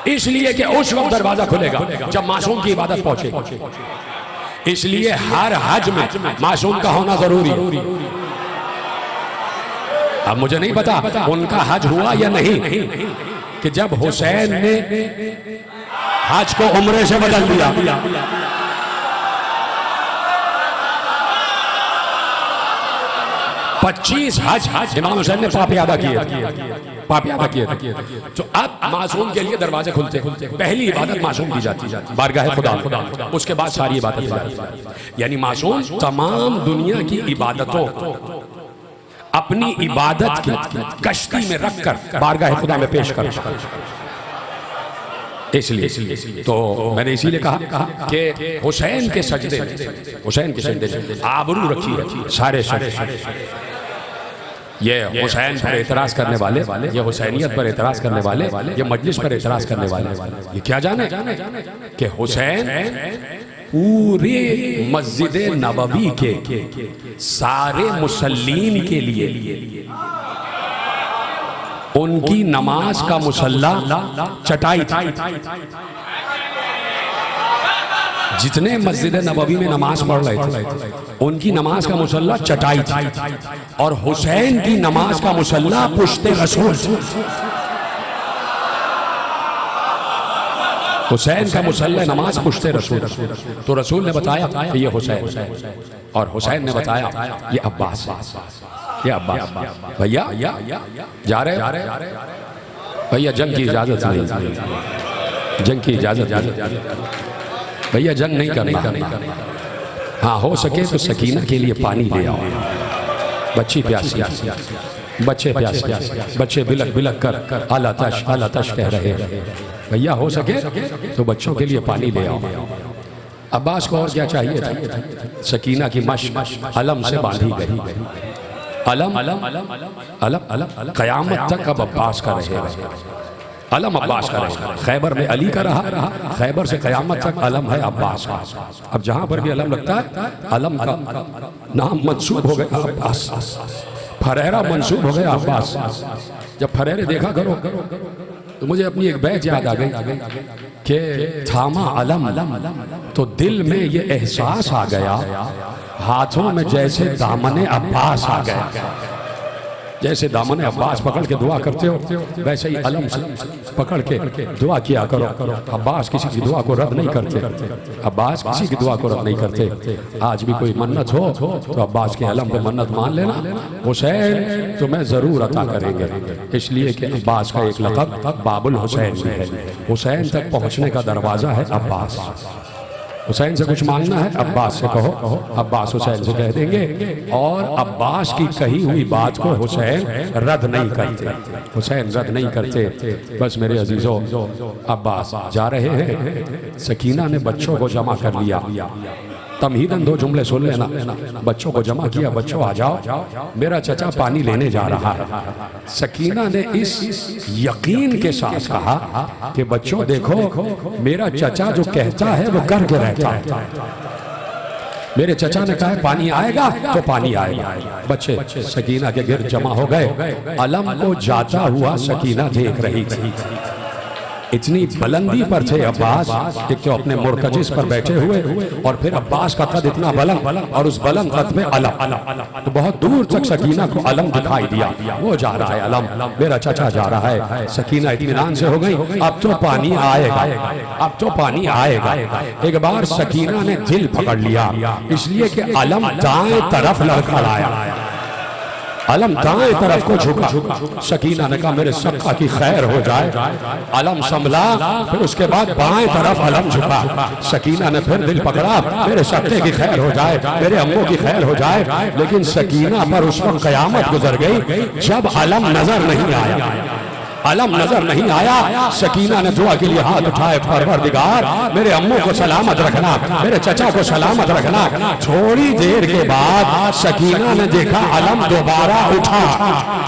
इसलिए कि उस वक्त दरवाजा खुलेगा जब मासूम की इबादत पहुंचे। इसलिए हर हज में मासूम का होना जरूरी है। अब मुझे नहीं पता उनका हज हुआ या नहीं, कि जब हुसैन ने हज को उम्रे से बदल दिया, पच्चीस हज इमाम हुसैन ने पाप यादा किए थे। तो अब मासूम के लिए दरवाजे खुलते, पहली इबादत मासूम की जाती है बारगाह खुदा, उसके बाद सारी इबादत। यानी मासूम तमाम दुनिया की इबादतों अपनी इबादत की कश्ती में रखकर बारगाह खुदा में पेश कर। इसलिए तो मैंने इसीलिए कहा कि हुसैन के सजदे आबरू रखी है सारे ये हुसैन पर एतराज करने वाले, ये हुसैनियत पर एतराज करने वाले, ये मजलिस पर एतराज करने वाले, ये क्या जाने कि हुसैन पूरे मस्जिद नबवी के सारे मुसल्लीन के लिए उनकी नमाज का मुसल्ला चटाई थी। जितने मस्जिद नबवी में नमाज पढ़ रहे थे उनकी नमाज का मुसल्ला चटाई थी, और हुसैन की नमाज का मुसल्ला पुश्ते रसूल। हुसैन का मुसल्ले नमाज पूछते रसूल, तो रसूल ने बताया कि ये हुसैन, और हुसैन ने बताया ये अब्बास, ये अब्बास। भैया जा रहे भैया, जंग की इजाजत नहीं, जंग की इजाजत भैया, जंग नहीं करना। हाँ हो सके तो सकीना के लिए पानी ले आओ, बच्ची प्यासी, बच्चे प्यासे, बच्चे बिलक बिलक कर आलातश कह रहे हैं। भैया हो सके तो बच्चों के लिए पानी ले आओ। अब्बास को और क्या चाहिए था? सकीना की मश्क अलम से बांधी गई, अलम क़यामत तक अब अब्बास का रहेगा, अलम अब्बास का रहेगा। खैबर में अली का रहा, खैबर से क़यामत तक अलम है अब्बास का। अब जहाँ पर भी अलम लगता है, अलम का नाम मंसूब हो गया अब्बास, फरेरा मंसूब हो गया अब्बास। जब फरेरे देखा करो तो मुझे अपनी एक बैत याद आ गई कि थामा अलम तो दिल में ये एहसास आ गया, हाथों में जैसे दामने अब्बास आ गया। जैसे दामने अब्बास पकड़ के दुआ करते हो, वैसे ही अलम से पकड़ के दुआ किया करो। अब्बास किसी की दुआ को रद्द नहीं करते, अब्बास किसी की दुआ को रद्द नहीं करते। आज भी कोई मन्नत हो तो अब्बास के अलम पे मन्नत मान लेना, हुसैन तुम्हें ज़रूर अता करेंगे। इसलिए कि अब्बास का एक लक़ब बाबुल हुसैन भी है। हुसैन तक पहुँचने का दरवाज़ा है अब्बास। हुसैन से कुछ मांगना है, अब्बास से कहो, अब्बास हुसैन से कह देंगे। और अब्बास की कही हुई बात को हुसैन रद्द नहीं करते, हुसैन रद्द नहीं करते। बस मेरे अजीजों, अब्बास जा रहे हैं, सकीना ने बच्चों को जमा कर लिया। तमहीदन दो जुमले सुन लेना, बच्चों को जमा किया, बच्चों आ जाओ, मेरा चचा पानी लेने जा रहा है। सकीना ने इस यकीन के साथ कहा कि बच्चों देखो, मेरा चचा जो कहता है वो करके रहता है। मेरे चचा ने कहा पानी आएगा तो पानी आएगा। बच्चे सकीना के गिर्द जमा हो गए। अलम को जाता हुआ सकीना देख रही थी। इतनी बुलंदी पर थे अब्बास, एक तो अपने मुर्तजिस पर बैठे हुए, और फिर अब्बास का कद इतना बुलंद, और उस बुलंद कद में अलम, तो बहुत दूर तक सकीना को अलम दिखाई दिया। वो जा रहा है अलम, मेरा चचा जा रहा है। सकीना इत्मीनान से हो गई, अब तो पानी आएगा, अब तो पानी आएगा। एक बार सकीना ने दिल पकड़ लिया, इसलिए कि अलम दाएं तरफ लड़खड़ आया, अलम दाएं तरफ को झुका। सकीना ने कहा मेरे सक्का की खैर हो जाए। अलम संभला, फिर उसके बाद बाएं तरफ अलम झुका। सकीना ने फिर दिल पकड़ा, मेरे सक्के की खैर हो जाए, मेरे अम्मों की खैर हो जाए। लेकिन सकीना पर उस वक्त कयामत गुजर गई जब अलम नजर नहीं आया, अलम नजर नहीं आया। सकीना ने दुआ के लिए हाथ उठाए, परवरदिगार मेरे अम्मों को सलामत रखना, मेरे चचा को सलामत रखना। थोड़ी देर के बाद सकीना ने देखा अलम दोबारा उठा,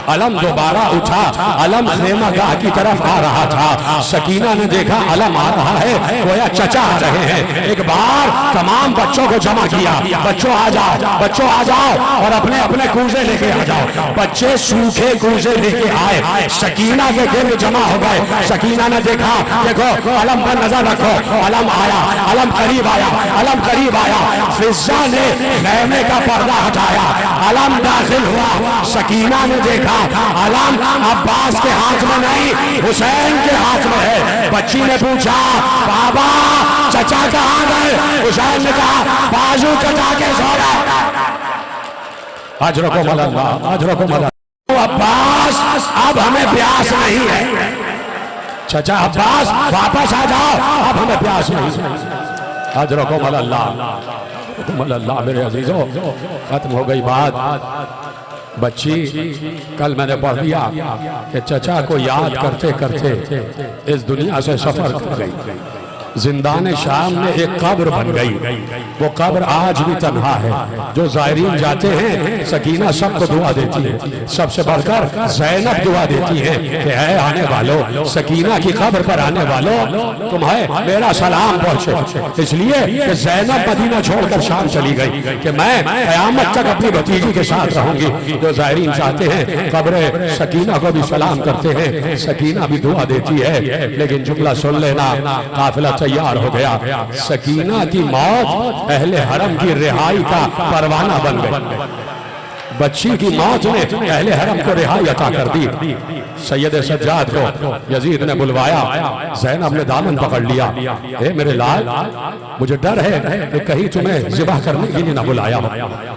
अलम दोबारा उठा। अलम खेमागाह की तरफ आ रहा था। सकीना ने देखा अलम आ रहा है, गोया चचा आ रहे हैं। एक बार तमाम बच्चों को जमा किया, बच्चों आ जाओ, बच्चों आ जाओ, और अपने अपने कूजे लेके आ जाओ। बच्चे सूखे कूजे लेके आए, सकीना के गिर्द जमा हो गए। सकीना ने देखा, देखो अलम पर नजर रखो, अलम आया, अलम करीब आया, अलम करीब आया। फिजा ने खैमे का पर्दा हटाया, अलम दाखिल हुआ। सकीना ने देखा अलम अब्बास के हाथ में नहीं, हुसैन के हाथ में है। बच्ची ने पूछा बाबा चचा कहाँ गए? हुसैन ने कहा बाजू कटा के सो रहा। अजरको मल्ला, अजरको मल्ला। अब्बास अब हमें प्यास नहीं है, चचा अब्बास वापस आ जाओ, अब हमें प्यास नहीं। अजरको मल्ला, मल्ला। मेरे अजीजों, खत्म हो गई बात। बच्ची कल मैंने पढ़ लिया कि चचा को याद करते करते इस दुनिया से सफर कर गई। जिंदान शाम में एक कब्र बन गई, वो कब्र आज भी तन्हा है। जो ज़ायरीन जाते हैं, सकीना सबको दुआ देती है, सबसे बढ़कर ज़ैनब दुआ देती है कि ऐ आने वालों, सकीना की कब्र पर आने वालों, तुम्हें मेरा सलाम पहुँचे। इसलिए कि ज़ैनब मदीना छोड़कर शाम चली गई कि मैं क़यामत तक अपनी भतीजी के साथ रहूंगी। जो ज़ायरीन चाहते हैं कब्र सकीना को भी सलाम करते हैं, सकीना भी दुआ देती है। लेकिन जुमला सुन लेना, काफिला तैयार हो गया। सकीना की मौत अहले हरम की रिहाई का परवाना बन गई। बच्ची की मौत ने अहले हरम को रिहाई अता कर दी। सैयद सज्जाद को यजीद ने बुलवाया, ज़ैनब ने दामन पकड़ लिया। ए मेरे लाल, मुझे डर है कि कहीं तुम्हें ज़िबा करने के लिए ना बुलाया,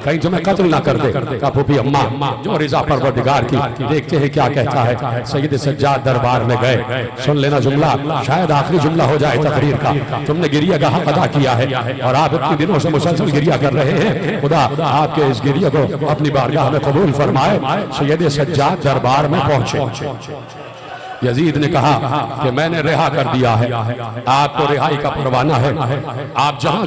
कहीं तुम्हें कत्ल ना कर दे। का फूफी अम्मा जो रिज़ा परवरदिगार की, देखते हैं क्या कहता है। सैयद सज्जाद दरबार में गए। सुन लेना जुमला, शायद आखिरी जुमला हो जाए तकरीर का। तुमने गिरिया का हक अदा किया है और आप इतने दिनों से मुसलसल गिरिया कर रहे हैं। खुदा आपके इस गिरिया को अपनी बारगाह में कबूल फरमाए। सैयद सज्जाद दरबार में पहुंचे। यजीद ने कहा कि मैंने रिहा कर दिया है, आपको रिहाई का परवाना है, आप जहां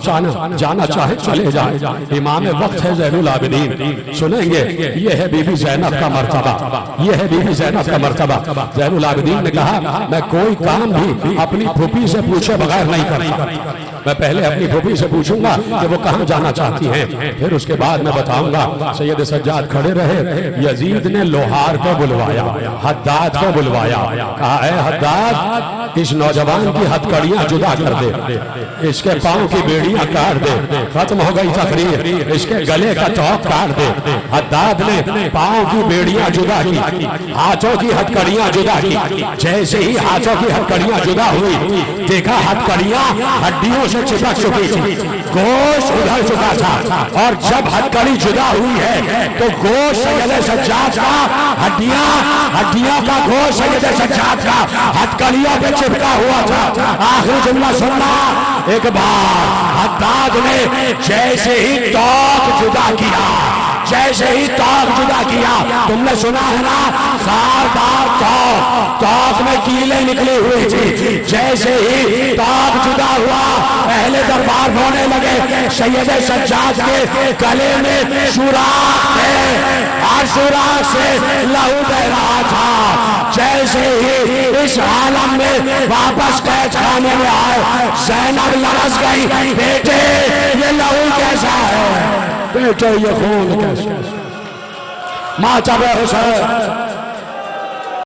जाना चाहे चले जाएं। इमाम वक्त है ज़ैनुल आबिदीन, सुनेंगे ये है बीबी ज़ैनब का मर्तबा, ये है बीबी ज़ैनब का मर्तबा। ज़ैनुल आबिदीन ने कहा मैं कोई काम भी अपनी फूफी से पूछे बगैर नहीं करता। मैं पहले अपनी फूफी से पूछूंगा कि वो कहाँ जाना चाहती हैं, फिर उसके बाद मैं बताऊंगा। सैयद सज्जाद खड़े रहे। यजीद ने लोहार को बुलवाया, हद्दाद को बुलवाया। कहा है हद्दाद, इस नौजवान की हथकड़ियां जुदा कर दे, इसके पांव की बेड़ियां काट दे। खत्म हो गई तकरीर, इसके गले का तौक काट दे। हद्दाद ने पांव की बेड़ियां जुदा की, हाथों की हथकड़ियां जुदा की। जैसे ही हाथों की हथकड़ियां जुदा हुई, देखा हथकड़ियां हड्डियों से चिपक चुकी थी, गोश्त उधर चुका था। और जब हथकड़ी जुदा हुई है तो गोश्त सैयद सज्जाद का, हड्डियां का गोश्त सैयद सज्जाद का हथकड़ियों पे चिपका हुआ था। आखिरी जुमला सुनना, एक बार हद्दाद ने जैसे ही तौक जुदा किया, जैसे ही तौक जुदा किया, तुमने सुना है ना, खारदार तौक में कीले निकली हुई थी। जैसे ही तौक जुदा हुआ, पहले दरबार होने लगे। सैयद सज्जाद के गले में सुराख थे और सुराख से लहू बह रहा था। जैसे ही इस आलम में वापस कैद खाने में आए, ज़ैनब लरस गई, बेटे ये लहू कैसा है, बेटे ये खून कैसा, मातब हुसैन